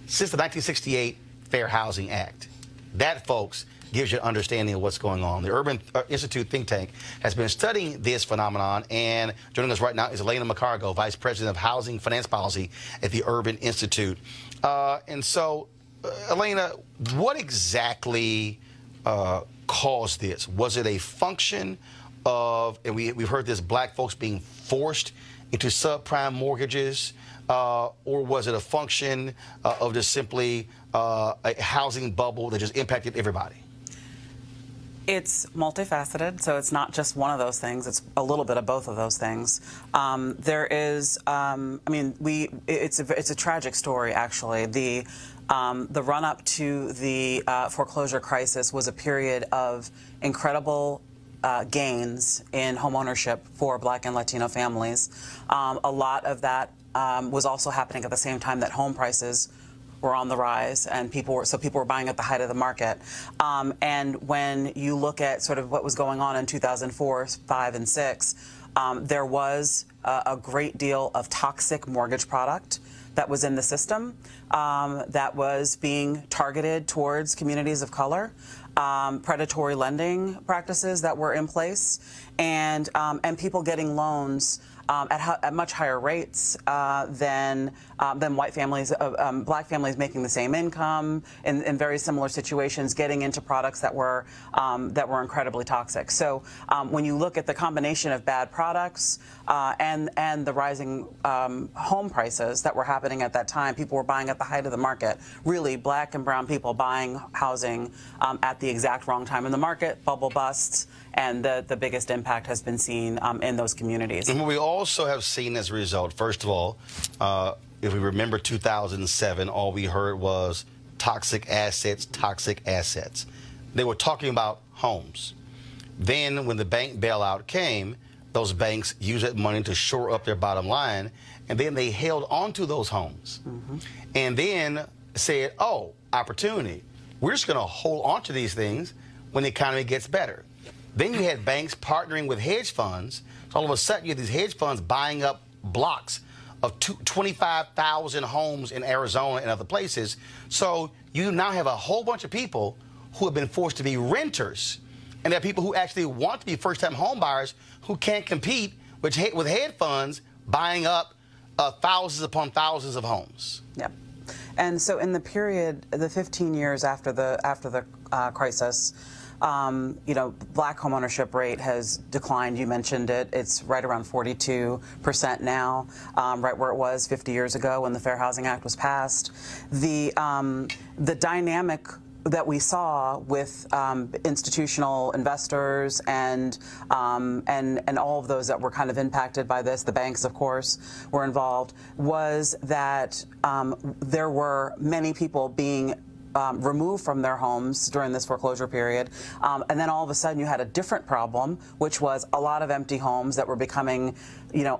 since the 1968 Fair Housing Act. That, folks, gives you an understanding of what's going on. The Urban Institute think tank has been studying this phenomenon, and joining us right now is Elena McCargo, Vice President of Housing Finance Policy at the Urban Institute. And so, Elena, what exactly caused this? Was it a function of, and we've heard this, black folks being forced into subprime mortgages, or was it a function of just simply a housing bubble that just impacted everybody? It's multifaceted, so it's not just one of those things. It's a little bit of both of those things. There is, I mean, it's a tragic story, actually. The run-up to the foreclosure crisis was a period of incredible gains in homeownership for black and Latino families. A lot of that was also happening at the same time that home prices were on the rise, and people were buying at the height of the market. And when you look at sort of what was going on in 2004, 5, and 6, there was a great deal of toxic mortgage product that was in the system that was being targeted towards communities of color, predatory lending practices that were in place, and people getting loans at much higher rates than white families, black families making the same income in very similar situations, getting into products that were incredibly toxic. So when you look at the combination of bad products and the rising home prices that were happening at that time, people were buying at the height of the market. Really, black and brown people buying housing at the exact wrong time in the market, bubble busts, and the biggest impact has been seen in those communities. And what we also have seen as a result, first of all, if we remember 2007, all we heard was toxic assets, toxic assets. They were talking about homes. Then when the bank bailout came, those banks used that money to shore up their bottom line, and then they held onto those homes. Mm-hmm. And then said, oh, opportunity. We're just going to hold on to these things when the economy gets better. Then you had banks partnering with hedge funds. So all of a sudden, you have these hedge funds buying up blocks of 25,000 homes in Arizona and other places. So you now have a whole bunch of people who have been forced to be renters. And there are people who actually want to be first-time home buyers who can't compete with hedge funds buying up thousands upon thousands of homes. Yep. And so in the period, the 15 years after the crisis, you know, black homeownership rate has declined. You mentioned it. It's right around 42% now, right where it was 50 years ago when the Fair Housing Act was passed. The dynamic we saw with institutional investors and all of those that were kind of impacted by this, the banks, of course, were involved, was that there were many people being removed from their homes during this foreclosure period, and then all of a sudden you had a different problem, which was a lot of empty homes that were becoming,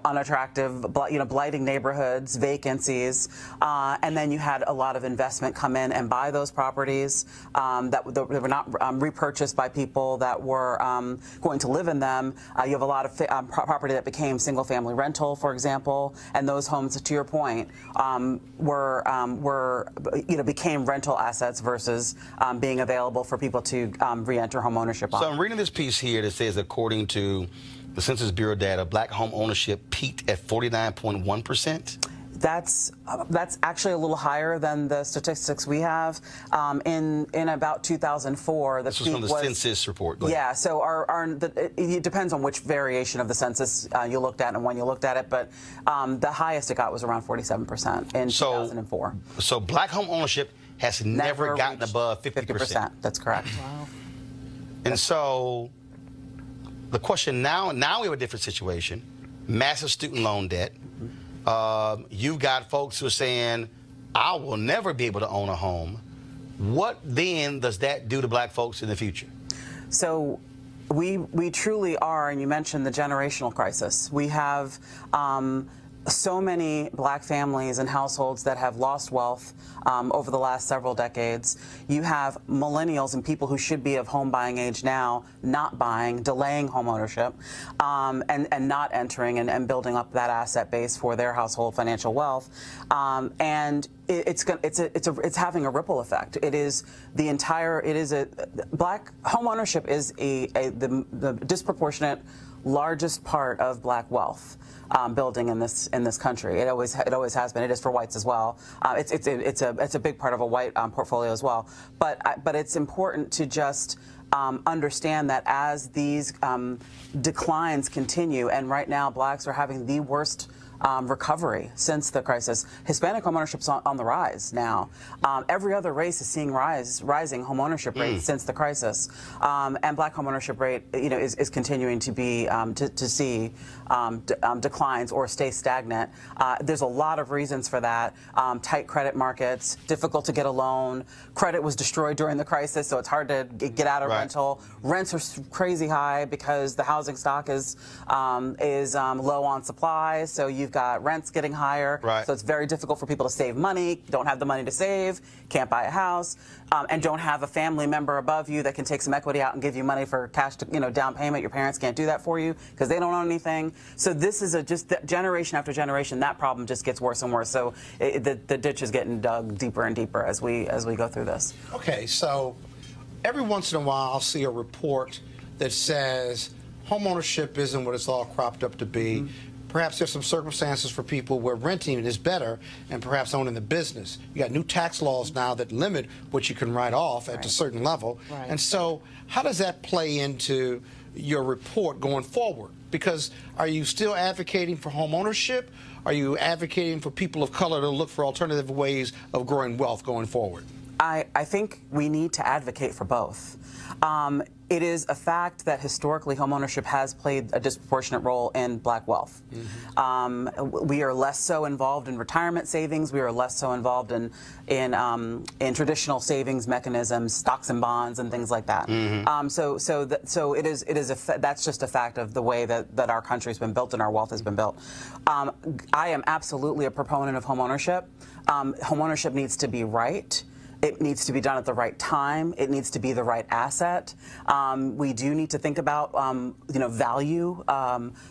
unattractive, blighting neighborhoods, vacancies, and then you had a lot of investment come in and buy those properties that were not repurchased by people that were going to live in them. You have a lot of property that became single-family rental, for example, and those homes, to your point, became rental assets versus being available for people to re-enter home ownership on. So I'm reading this piece here that says, according to the Census Bureau data, black home ownership peaked at 49.1%. That's actually a little higher than the statistics we have. In about 2004, the this was from the census report. Yeah, so it depends on which variation of the census you looked at and when you looked at it, but the highest it got was around 47% in 2004. So black home ownership has never gotten above 50%. That's correct. Wow. And so the question now we have a different situation, massive student loan debt. You've got folks who are saying, I will never be able to own a home. What then does that do to black folks in the future? So we truly are, and you mentioned the generational crisis. We have so many black families and households that have lost wealth over the last several decades. You have millennials and people who should be of home buying age now not buying, delaying home ownership, and not entering and building up that asset base for their household financial wealth. And it's having a ripple effect. Black home ownership is the disproportionate largest part of black wealth building in this country. It always has been. It is for whites as well. It's a big part of a white portfolio as well. But it's important to just understand that as these declines continue, and right now blacks are having the worst recovery since the crisis. Hispanic homeownership's on the rise now. Every other race is seeing rising homeownership rates since the crisis, and black homeownership rate, is continuing to be to see declines or stay stagnant. There's a lot of reasons for that. Tight credit markets, difficult to get a loan. Credit was destroyed during the crisis, so it's hard to get out of rental. Rents are crazy high because the housing stock is low on supply. So you've got rents getting higher, so it's very difficult for people to save money, don't have the money to save, can't buy a house, and don't have a family member above you that can take some equity out and give you money for cash, down payment. Your parents can't do that for you because they don't own anything. So this is just generation after generation, that problem just gets worse and worse. So the ditch is getting dug deeper and deeper as we go through this. Okay, so every once in a while I'll see a report that says homeownership isn't what it's all cropped up to be. Perhaps there's some circumstances for people where renting is better and perhaps owning the business. You got new tax laws now that limit what you can write off at a certain level. And so how does that play into your report going forward? Because are you still advocating for home ownership? Are you advocating for people of color to look for alternative ways of growing wealth going forward? I think we need to advocate for both. It is a fact that historically homeownership has played a disproportionate role in black wealth. We are less so involved in retirement savings. We are less so involved in traditional savings mechanisms, stocks and bonds, and things like that. So that's just a fact of the way that our country's been built and our wealth has been built. I am absolutely a proponent of homeownership. Homeownership needs to be right. It needs to be done at the right time. It needs to be the right asset. We do need to think about, value.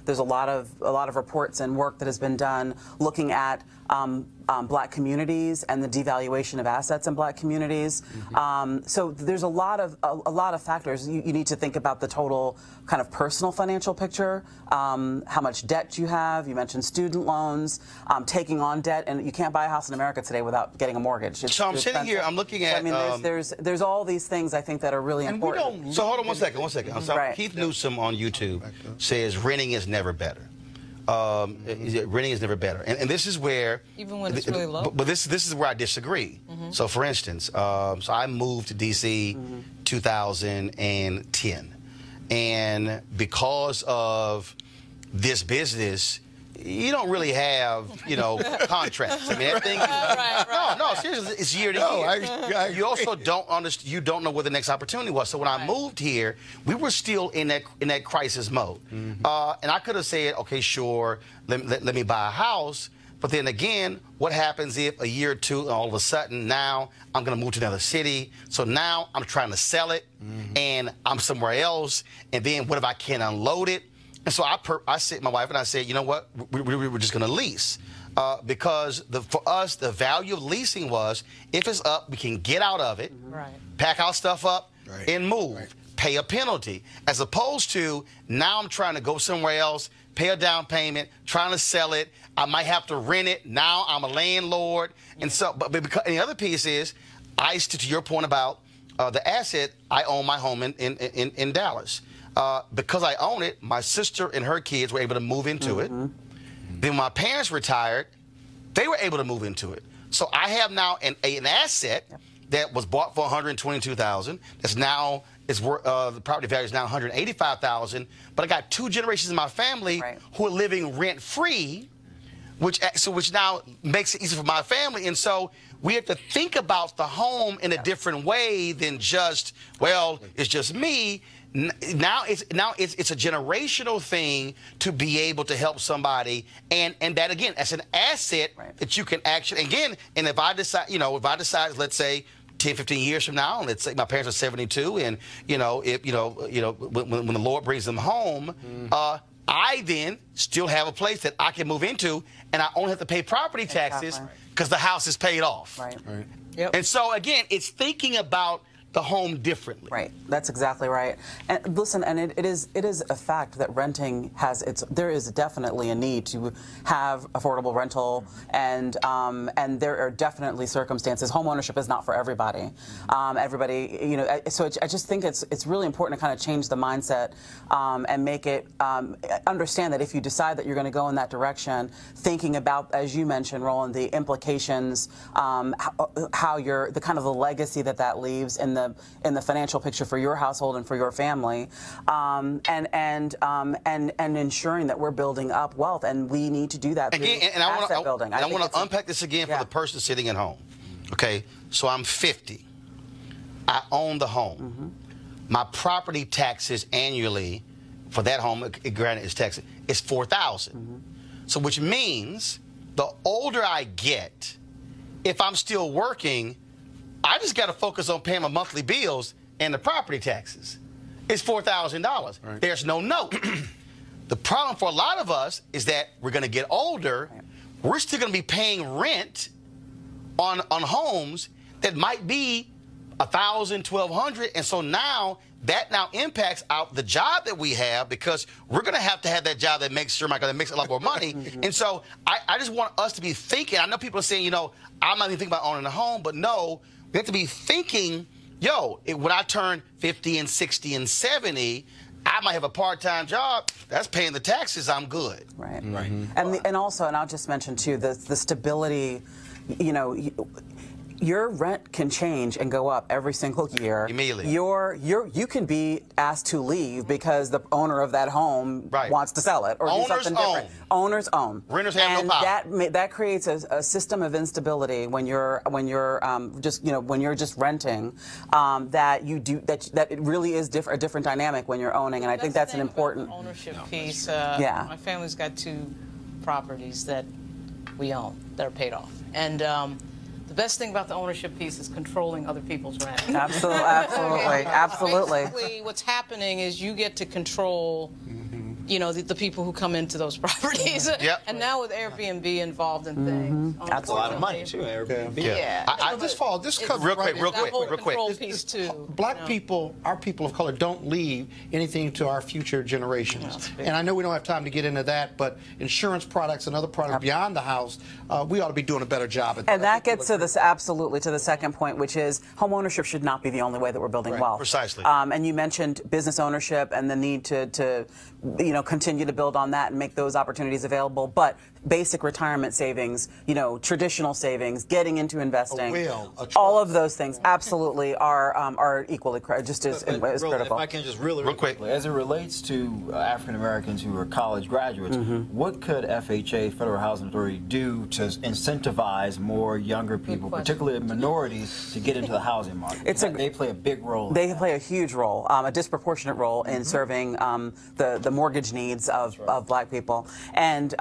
There's a lot of reports and work that has been done looking at black communities and the devaluation of assets in black communities. So there's a lot of factors. You need to think about the total kind of personal financial picture, how much debt you have. You mentioned student loans, taking on debt, and you can't buy a house in America today without getting a mortgage. So I'm sitting here, I'm looking at. So, I mean, there's all these things I think that are really important. So hold on one second. I'm sorry. Keith Newsom on YouTube says renting is never better. renting is never better. And this is where... Even when it's really low? But this is where I disagree. So, for instance, so I moved to D.C. 2010. And because of this business, you don't really have, contracts. I mean, that thing. No, seriously, it's year to year. You also don't understand. You don't know what the next opportunity was. So when I moved here, we were still in that crisis mode, and I could have said, okay, sure, let me buy a house. But then again, what happens if a year or two, all of a sudden, now I'm going to move to another city? So now I'm trying to sell it, and I'm somewhere else. And then what if I can't unload it? And so I said, my wife and I said, you know what, we're just going to lease. Because for us, the value of leasing was, if it's up, we can get out of it, pack our stuff up, and move, pay a penalty. As opposed to, now I'm trying to go somewhere else, pay a down payment, trying to sell it. I might have to rent it. Now I'm a landlord. And so, but because, and the other piece is, to your point about the asset, I own my home in Dallas. Because I own it, my sister and her kids were able to move into it. Then when my parents retired, they were able to move into it. So I have now an asset that was bought for $122,000. That's now the property value is now $185,000. But I got 2 generations in my family who are living rent free, which now makes it easy for my family. And so we have to think about the home in a different way than just, well, it's just me. Now it's a generational thing to be able to help somebody, and that again, as an asset that you can actually, again, and if I decide, let's say 10, 15 years from now, and let's say my parents are 72, and when the Lord brings them home, I then still have a place that I can move into, and I only have to pay property taxes because the house is paid off. And so again, it's thinking about the home differently. Right. That's exactly right. And listen, and it is a fact that renting there is definitely a need to have affordable rental, and there are definitely circumstances. Homeownership is not for everybody. So I just think it's really important to kind of change the mindset and make it understand that if you decide that you're going to go in that direction, thinking about, as you mentioned, Roland, the implications, how the kind of the legacy that leaves in the financial picture for your household and for your family, and ensuring that we're building up wealth, and we need to do that through asset building. I want to unpack this again for the person sitting at home. Okay, so I'm 50. I own the home. My property taxes annually for that home, granted, is taxed, is $4,000. So which means the older I get, if I'm still working, I just got to focus on paying my monthly bills and the property taxes. It's $4,000. There's no note. The problem for a lot of us is that we're going to get older. We're still going to be paying rent on homes that might be $1,000, $1,200, and so now that impacts out the job that we have, because we're going to have that job that makes sure that makes a lot more money. And so I just want us to be thinking. I know people are saying, I'm not even thinking about owning a home, but no. We have to be thinking, when I turn 50 and 60 and 70, I might have a part-time job. That's paying the taxes. I'm good. And also, and I'll just mention, too, the stability, your rent can change and go up every single year. Immediately. You can be asked to leave because the owner of that home wants to sell it or do something different. Owners own. Renters have no power. And that creates a system of instability when you're just renting. That it really is a different dynamic when you're owning, and I think that's an important ownership piece. My family's got 2 properties that we own that are paid off, and the best thing about the ownership piece is controlling other people's rent. Absolutely. Basically, what's happening is you get to control, the people who come into those properties. And now with Airbnb involved in things, that's a lot of money too. Airbnb. This comes real quick. Piece too. Black people, our people of color, don't leave anything to our future generations. And I know we don't have time to get into that, but insurance products and other products beyond the house, we ought to be doing a better job at that. And that gets to absolutely to the second point, which is homeownership should not be the only way that we're building wealth. Precisely. And you mentioned business ownership and the need to continue to build on that and make those opportunities available. But basic retirement savings, traditional savings, getting into investing, all of those things absolutely are equally just as critical. If I can just real quickly, as it relates to African Americans who are college graduates, what could FHA, Federal Housing Authority, do to incentivize more younger people, particularly minorities, to get into the housing market? They play a big role. They play a huge role, a disproportionate role in serving the mortgage needs of Black people, and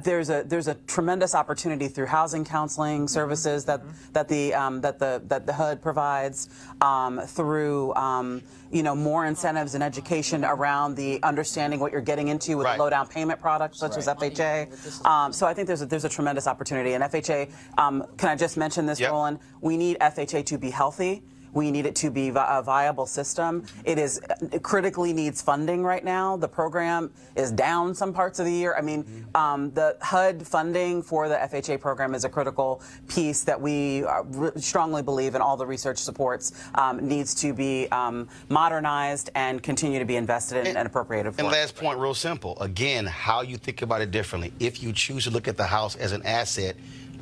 there's a tremendous opportunity through housing counseling services that the HUD provides, through more incentives and education around the understanding what you're getting into with a low down payment products such as FHA. So I think there's a tremendous opportunity. And FHA, can I just mention this, Roland? We need FHA to be healthy. We need it to be a viable system. It critically needs funding right now. The program is down some parts of the year. I mean, the HUD funding for the FHA program is a critical piece that we strongly believe, and all the research supports, needs to be modernized and continue to be invested in and appropriated for. And last point, real simple. Again, how you think about it differently. If you choose to look at the house as an asset,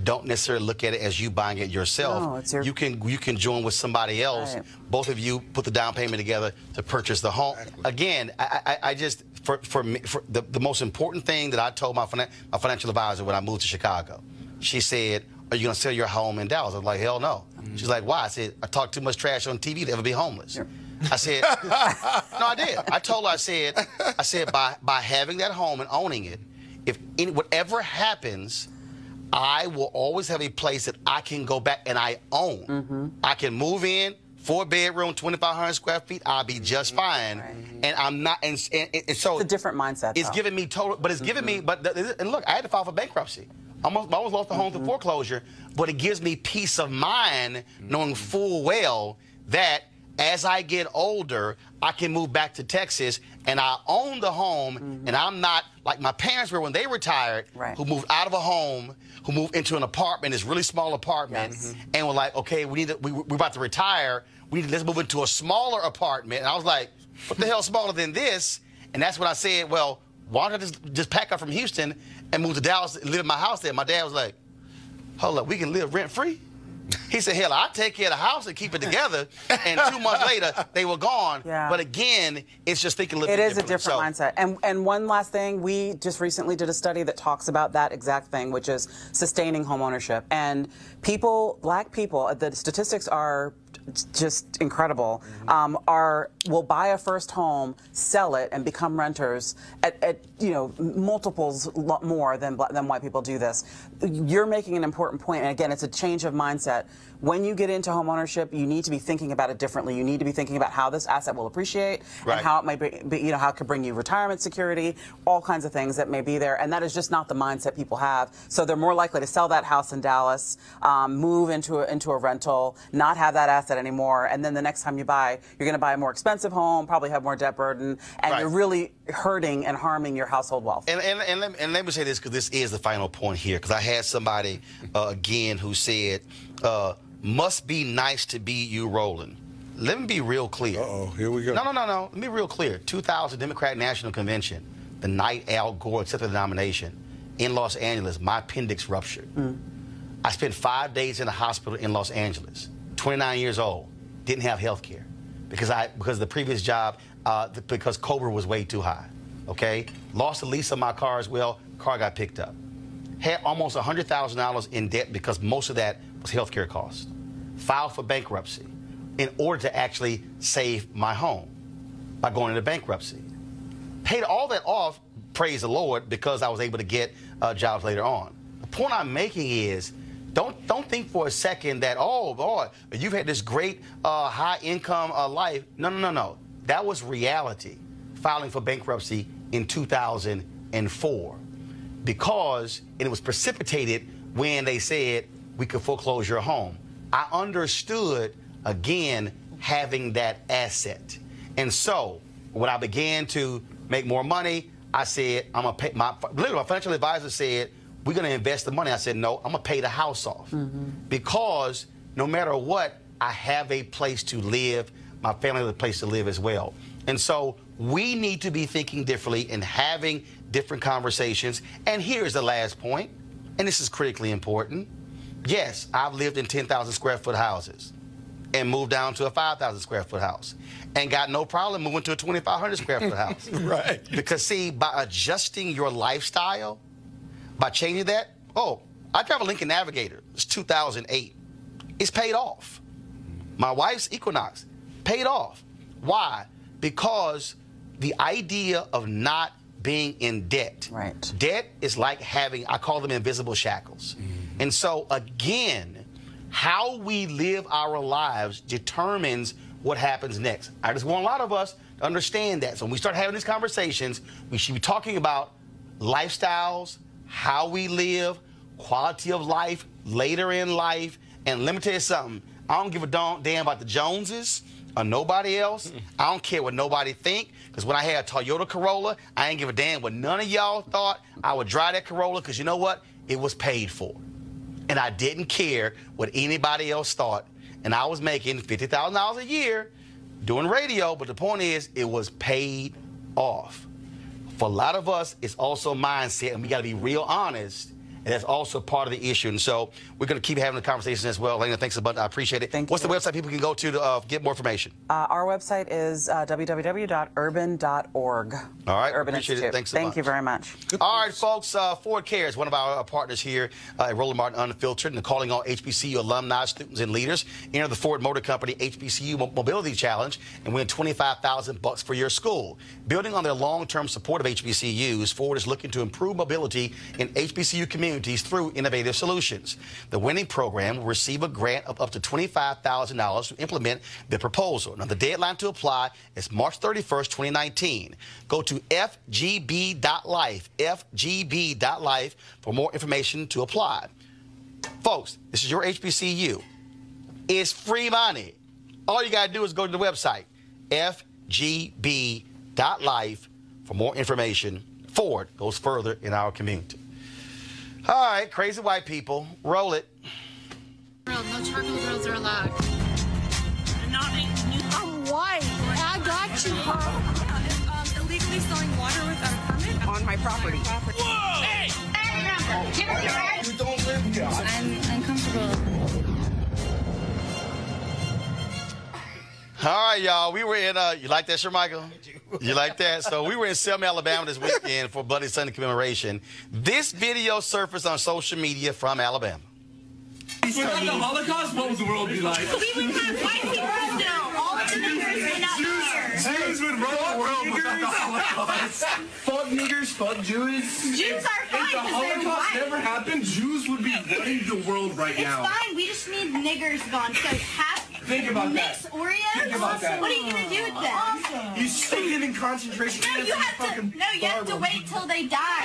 don't necessarily look at it as you buying it yourself. No, you can join with somebody else. Right. Both of you put the down payment together to purchase the home. Again, I just for me, the most important thing that I told my financial advisor when I moved to Chicago, she said, "Are you going to sell your home in Dallas?" I was like, "Hell no." She's like, "Why?" I said, "I talk too much trash on TV to ever be homeless." Sure. I said, "No, I did." I told her, I said, by having that home and owning it, if whatever happens, I will always have a place that I can go back and I own. I can move in, 4-bedroom, 2,500 square feet. I'll be just fine. And I'm not. And so it's a different mindset. It's giving me total. But it's giving me. And look, I had to file for bankruptcy. I almost lost the home to foreclosure. But it gives me peace of mind knowing full well that as I get older, I can move back to Texas and I own the home, and I'm not like my parents were when they retired, who moved out of a home, who moved into an apartment, this really small apartment, and were like, okay, we're about to retire. Let's move into a smaller apartment. And I was like, what the hell is smaller than this? And that's when I said, well, why don't I just pack up from Houston and move to Dallas and live in my house there? My dad was like, hold up, we can live rent-free? He said, hell, I'll take care of the house and keep it together. And 2 months later, they were gone. But again, it's just thinking a little bit different. It is a different mindset. And one last thing, we just recently did a study that talks about that exact thing, which is sustaining home ownership. And Black people, the statistics are just incredible, will buy a first home, sell it, and become renters at multiples more than white people do this. You're making an important point, and again, it's a change of mindset. When you get into home ownership, you need to be thinking about it differently. You need to be thinking about how this asset will appreciate and how it might be, how it could bring you retirement security, all kinds of things that may be there, and that is just not the mindset people have. So they're more likely to sell that house in Dallas, move into a rental, not have that asset anymore, and then the next time you buy, you're going to buy a more expensive home, probably have more debt burden, and you're really hurting and harming your household wealth. And let me say this, because this is the final point here, because I had somebody again who said, must be nice to be you, Roland. Let me be real clear. Uh-oh, here we go. No. Let me be real clear. 2000 Democratic National Convention, the night Al Gore accepted the nomination in Los Angeles, my appendix ruptured. I spent 5 days in the hospital in Los Angeles, 29 years old, didn't have health care because of the previous job, because Cobra was way too high, okay? Lost the lease of my car as well, car got picked up. Had almost $100,000 in debt because most of that was health care costs. Filed for bankruptcy in order to actually save my home by going into bankruptcy. Paid all that off, praise the Lord, because I was able to get jobs later on. The point I'm making is, don't think for a second that, oh, boy, you've had this great high-income life. No. That was reality, filing for bankruptcy in 2004. Because it was precipitated when they said we could foreclose your home. I understood, again, having that asset. And so when I began to make more money, I said, I'm going to pay my financial advisor said, we're going to invest the money. I said, no, I'm going to pay the house off. Because no matter what, I have a place to live. My family has a place to live as well. And so we need to be thinking differently and having different conversations. And here's the last point, and this is critically important. Yes, I've lived in 10,000 square foot houses and moved down to a 5,000 square foot house and got no problem moving to a 2,500 square foot house. Right. Because, see, by adjusting your lifestyle, by changing that, I drive a Lincoln Navigator. It's 2008. It's paid off. My wife's Equinox, paid off. Why? Because the idea of not being in debt. Right. Debt is like having, I call them invisible shackles. And so, again, how we live our lives determines what happens next. I just want a lot of us to understand that. So when we start having these conversations, we should be talking about lifestyles, how we live, quality of life, later in life. And let me tell you something. I don't give a damn about the Joneses or nobody else. I don't care what nobody think. Because when I had a Toyota Corolla, I ain't give a damn what none of y'all thought. I would drive that Corolla because you know what? It was paid for. And I didn't care what anybody else thought. And I was making $50,000 a year doing radio, but the point is, it was paid off. For a lot of us, it's also mindset, and we got to be real honest, and that's also part of the issue. And so we're going to keep having the conversation as well. Elena, thanks a bunch. I appreciate it. Thank What's you. the website people can go to get more information? Our website is www.urban.org. All right, Urban appreciate Institute. it. Thanks so much. Thank you very much. All right, folks, Ford Cares, one of our partners here at Roland Martin Unfiltered, and calling all HBCU alumni, students, and leaders. Enter the Ford Motor Company HBCU Mobility Challenge and win $25,000 for your school. Building on their long-term support of HBCUs, Ford is looking to improve mobility in HBCU communities through innovative solutions. The winning program will receive a grant of up to $25,000 to implement the proposal. Now, the deadline to apply is March 31st, 2019. Go to fgb.life, fgb.life for more information to apply. Folks, this is your HBCU. It's free money. All you got to do is go to the website, fgb.life, for more information. Ford goes further in our community. All right, crazy white people, roll it. No charcoal grills are allowed. I'm white. I got you, bro. Illegally selling water without a permit On my property. Whoa! Hey! Give us your right. You don't live here. I'm uncomfortable. All right, y'all. We were in, you like that, Sir Michael? You like that? So we were in Selma, Alabama this weekend for Bloody Sunday commemoration. This video surfaced on social media from Alabama. Without the Holocaust, what would the world be like? We would have white people still. All of the niggers would not be here. Jews would run the world without the Holocaust. Fuck niggers, fuck Jews. Jews are fine If the because they're Holocaust white. never happened, Jews would be running the world right now. It's fine. We just need niggers gone. So Think about mix that. Oreos. Think about that. What are you gonna do with them? You stick it in concentration No, camps. you have to. No, you have to wait till they die.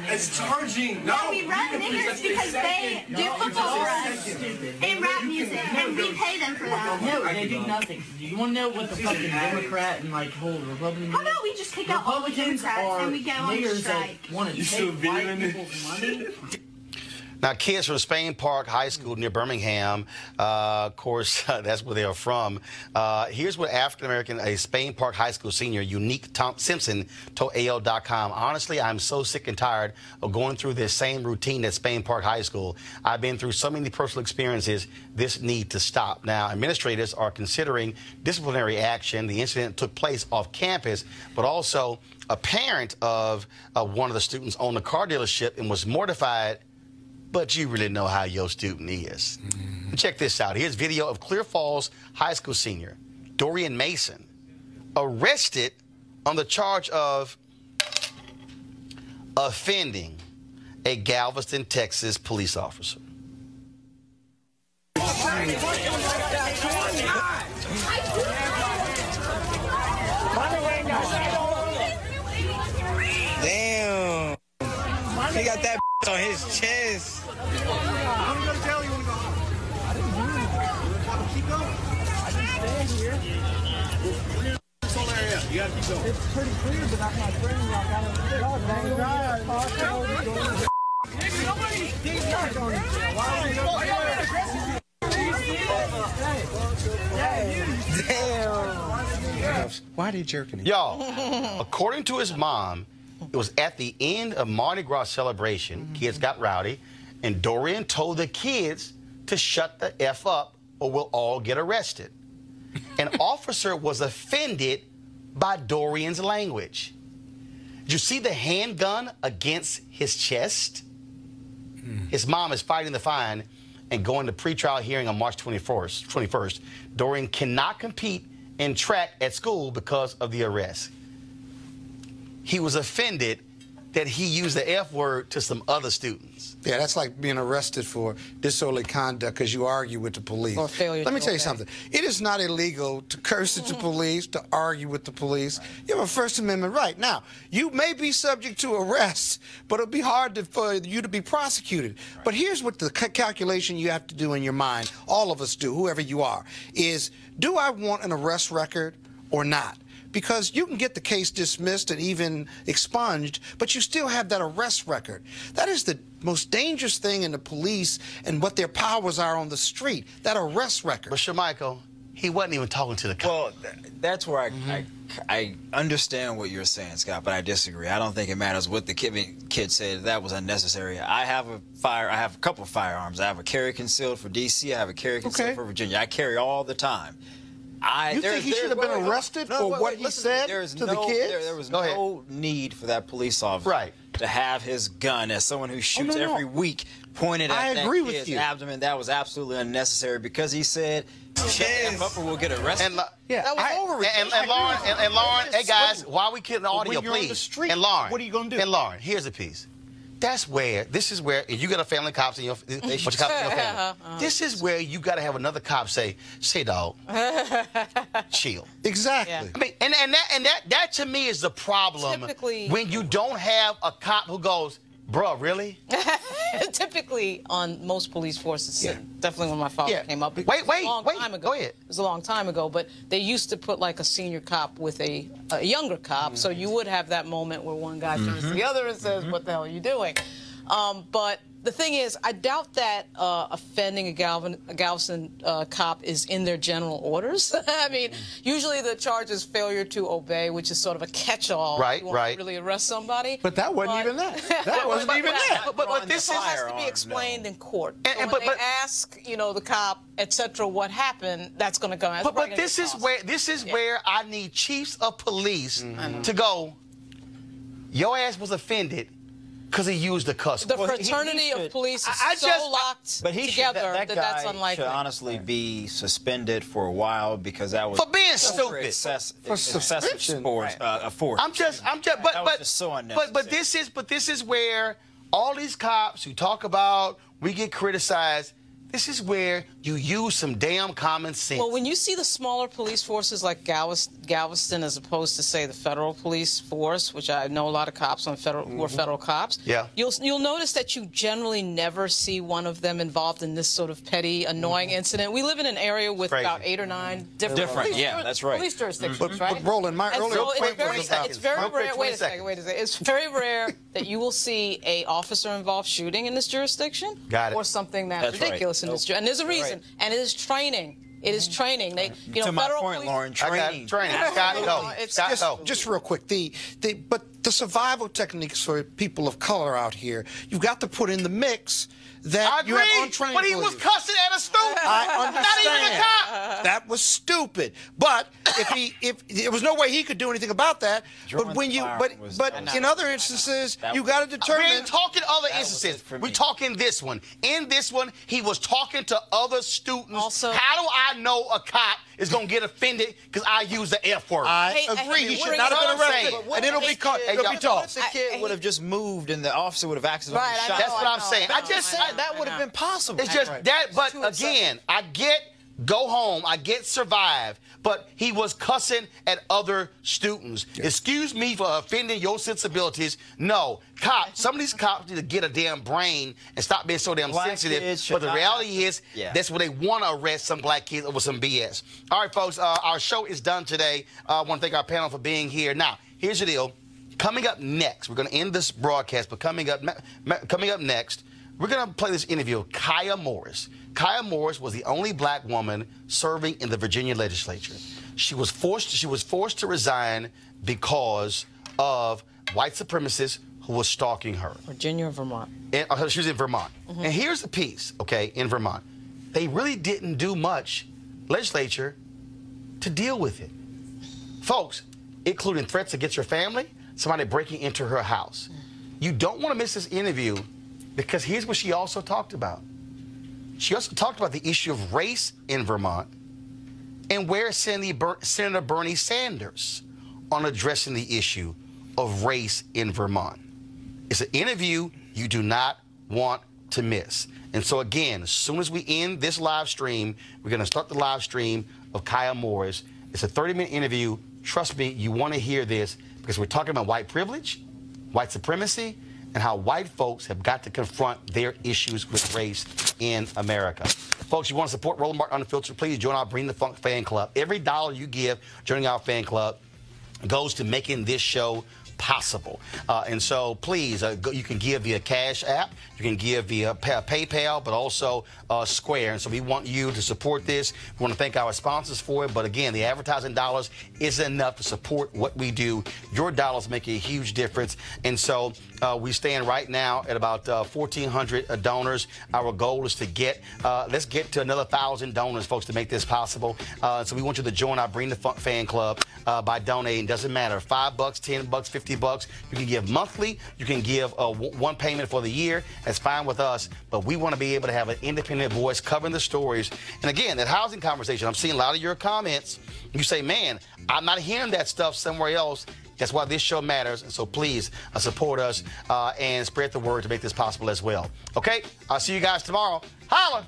It's charging. No, we run niggers because they do football for us and rap music, and we pay them for that. No, they do nothing. You want to know what the fucking Democrat and like whole Republican? How about we just kick out all the Democrats and we go on niggers strike? that want to take white people's money. Now, kids from Spain Park High School near Birmingham, of course, that's where they are from. Here's what African-American, a Spain Park High School senior, Unique Simpson, told AL.com. Honestly, I'm so sick and tired of going through this same routine at Spain Park High School. I've been through so many personal experiences. This needs to stop. Now, administrators are considering disciplinary action. The incident took place off campus, but also a parent of one of the students owned a car dealership and was mortified. But you really know how your student is. Check this out. Here's video of Clear Falls High School senior Dorian Mason arrested on the charge of offending a Galveston, Texas police officer. Damn. He got that on his chest. I'm gonna tell you when to go. I didn't do it. Keep going. I didn't stand here. This whole area. You gotta keep going. It's pretty clear, but I'm not friendly. I gotta handcuffs. Why are they jerking him? Y'all, according to his mom, it was at the end of Mardi Gras celebration. Kids got rowdy, and Dorian told the kids to shut the F up or we'll all get arrested. An officer was offended by Dorian's language. Did you see the handgun against his chest? His mom is fighting the fine and going to pretrial hearing on March 21st. Dorian cannot compete in track at school because of the arrest. He was offended that he used the F word to some other students. Yeah, that's like being arrested for disorderly conduct because you argue with the police. Or failure Let me to tell you obey. something. It is not illegal to curse at the police, to argue with the police. You have a First Amendment right. Now, you may be subject to arrest, but it'll be hard for you to be prosecuted. But here's what the calculation you have to do in your mind, all of us do, whoever you are, is do I want an arrest record or not? Because you can get the case dismissed and even expunged, but you still have that arrest record. That is the most dangerous thing in the police and what their powers are on the street, that arrest record. But Michael, he wasn't even talking to the cop. Well, that's where I understand what you're saying, Scott, but I disagree. I don't think it matters what the kid said. That was unnecessary. I have a couple of firearms. I have a carry concealed for D.C. I have a carry concealed for Virginia. I carry all the time. You think he should have been arrested for what he said to the kids? There was no need for that police officer to have his gun as someone who shoots every week pointed at that kid's abdomen. That was absolutely unnecessary because he said, shut the F up or we'll get arrested. And, that was over with. And Lauren, hey guys, while we kill the audio, you're on the please. street, And Lauren, what are you going to do? And Lauren, here's the piece. This is where you got a family cops in your family. This is where you got to have another cop say, dog, chill. Exactly. Yeah. I mean, and that to me is the problem. Typically, when you don't have a cop who goes, bruh, really? Typically, on most police forces, definitely when my father came up. It was a long time ago. Go ahead. It was a long time ago, but they used to put like a senior cop with a younger cop, so you would have that moment where one guy turns to the other and says, "What the hell are you doing?" But the thing is, I doubt that offending a Galveston cop is in their general orders. I mean, usually the charge is failure to obey, which is sort of a catch-all. Right, you want to really arrest somebody. But that wasn't even that. That wasn't even that. But this has to be explained in court. So when they ask, the cop, etc., what happened, that's going to come out. But this is where I need chiefs of police to go. Your ass was offended because he used the cuss. The fraternity of police is so locked together that's unlikely. Should honestly be suspended for a while because that was for being stupid. Excessive force. But this is where all these cops who talk about we get criticized. This is where you use some damn common sense. Well, when you see the smaller police forces like Galveston as opposed to, say, the federal police force, which I know a lot of cops on who are federal cops, you'll notice that you generally never see one of them involved in this sort of petty, annoying incident. We live in an area with about 8 or 9 different police jurisdictions, right? But Roland, it's very rare. Wait a second. It's very rare that you will see a officer involved shooting in this jurisdiction or something that's ridiculous. And there's a reason, and it is training. It is training. They, to my point, Lauren, training. Just real quick, but the survival techniques for people of color out here, you've got to put in the mix that you have untrained but he was cussing at a student. I understand. Not even a cop. That was stupid. But if there was no way he could do anything about that. But when in other instances, you got to determine. We ain't talking other instances. We're talking this one. In this one, he was talking to other students. Also, how do I know a cop is going to get offended because I use the F word? I agree. He should not have been arrested. And it'll be caught. It'll be taught. The kid would have just moved and the officer would have accidentally shot. That's what I'm saying. I just said that would have been possible. It's just that, but again, I get go home, I get survive, but he was cussing at other students. Yes. Excuse me for offending your sensibilities. No, some of these cops need to get a damn brain and stop being so damn sensitive. But the reality is, that's where they want to arrest some black kids over some BS. All right, folks, our show is done today. I want to thank our panel for being here. Now, here's the deal. Coming up next, we're going to end this broadcast, but coming up next, we're going to play this interview of Kaya Morris. Kaya Morris was the only black woman serving in the Virginia legislature. She was forced to resign because of white supremacists who was stalking her. Virginia or Vermont? And, she was in Vermont. And here's the piece, okay, in Vermont. They really didn't do much, legislature, to deal with it. Folks, including threats against your family, somebody breaking into her house. You don't want to miss this interview because here's what she also talked about. She also talked about the issue of race in Vermont and where Senator Bernie Sanders on addressing the issue of race in Vermont. It's an interview you do not want to miss. And so again, as soon as we end this live stream, we're going to start the live stream of Kaya Morris. It's a 30-minute interview. Trust me, you want to hear this because we're talking about white privilege, white supremacy, and how white folks have got to confront their issues with race in America. Folks, you want to support Roland Martin Unfiltered, please join our Bring the Funk fan club. Every dollar you give joining our fan club goes to making this show possible. And so please, you can give via Cash App, you can give via PayPal, but also Square. And so we want you to support this. We want to thank our sponsors for it. But again, the advertising dollars isn't enough to support what we do. Your dollars make a huge difference. And so we stand right now at about 1,400 donors. Our goal is to get, let's get to another 1,000 donors, folks, to make this possible. So we want you to join our Bring the Funk fan club by donating. Doesn't matter, $5, $10, $50. You can give monthly. You can give one payment for the year. That's fine with us. But we want to be able to have an independent voice covering the stories. And again, that housing conversation, I'm seeing a lot of your comments. You say, man, I'm not hearing that stuff somewhere else. That's why this show matters. And so please support us and spread the word to make this possible as well. Okay? I'll see you guys tomorrow. Holla!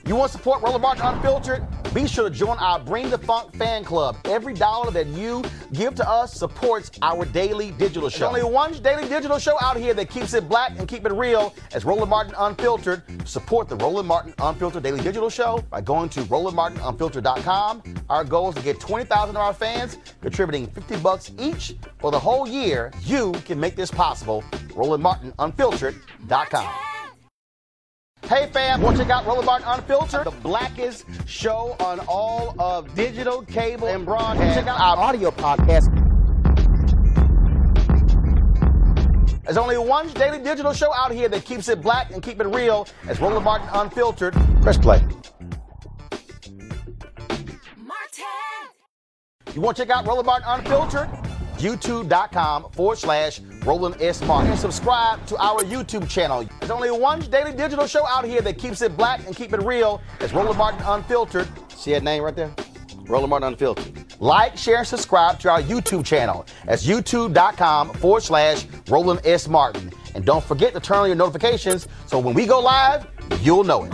You want to support Roland Martin Unfiltered? Be sure to join our Bring the Funk fan club. Every dollar that you give to us supports our daily digital show. There's only one daily digital show out here that keeps it black and keep it real as Roland Martin Unfiltered. Support the Roland Martin Unfiltered daily digital show by going to RolandMartinUnfiltered.com. Our goal is to get 20,000 of our fans contributing $50 each for the whole year. You can make this possible. RolandMartinUnfiltered.com. Hey fam, want to check out Roland Martin Unfiltered, the blackest show on all of digital, cable, and broadcast. Check out our audio podcast. There's only one daily digital show out here that keeps it black and keep it real. It's Roland Martin Unfiltered. Press play. You want to check out Roland Martin Unfiltered? YouTube.com/Roland S. Martin. And subscribe to our YouTube channel. There's only one daily digital show out here that keeps it black and keep it real. It's Roland Martin Unfiltered. See that name right there? Roland Martin Unfiltered. Like, share, and subscribe to our YouTube channel. That's YouTube.com/Roland S. Martin. And don't forget to turn on your notifications so when we go live, you'll know it.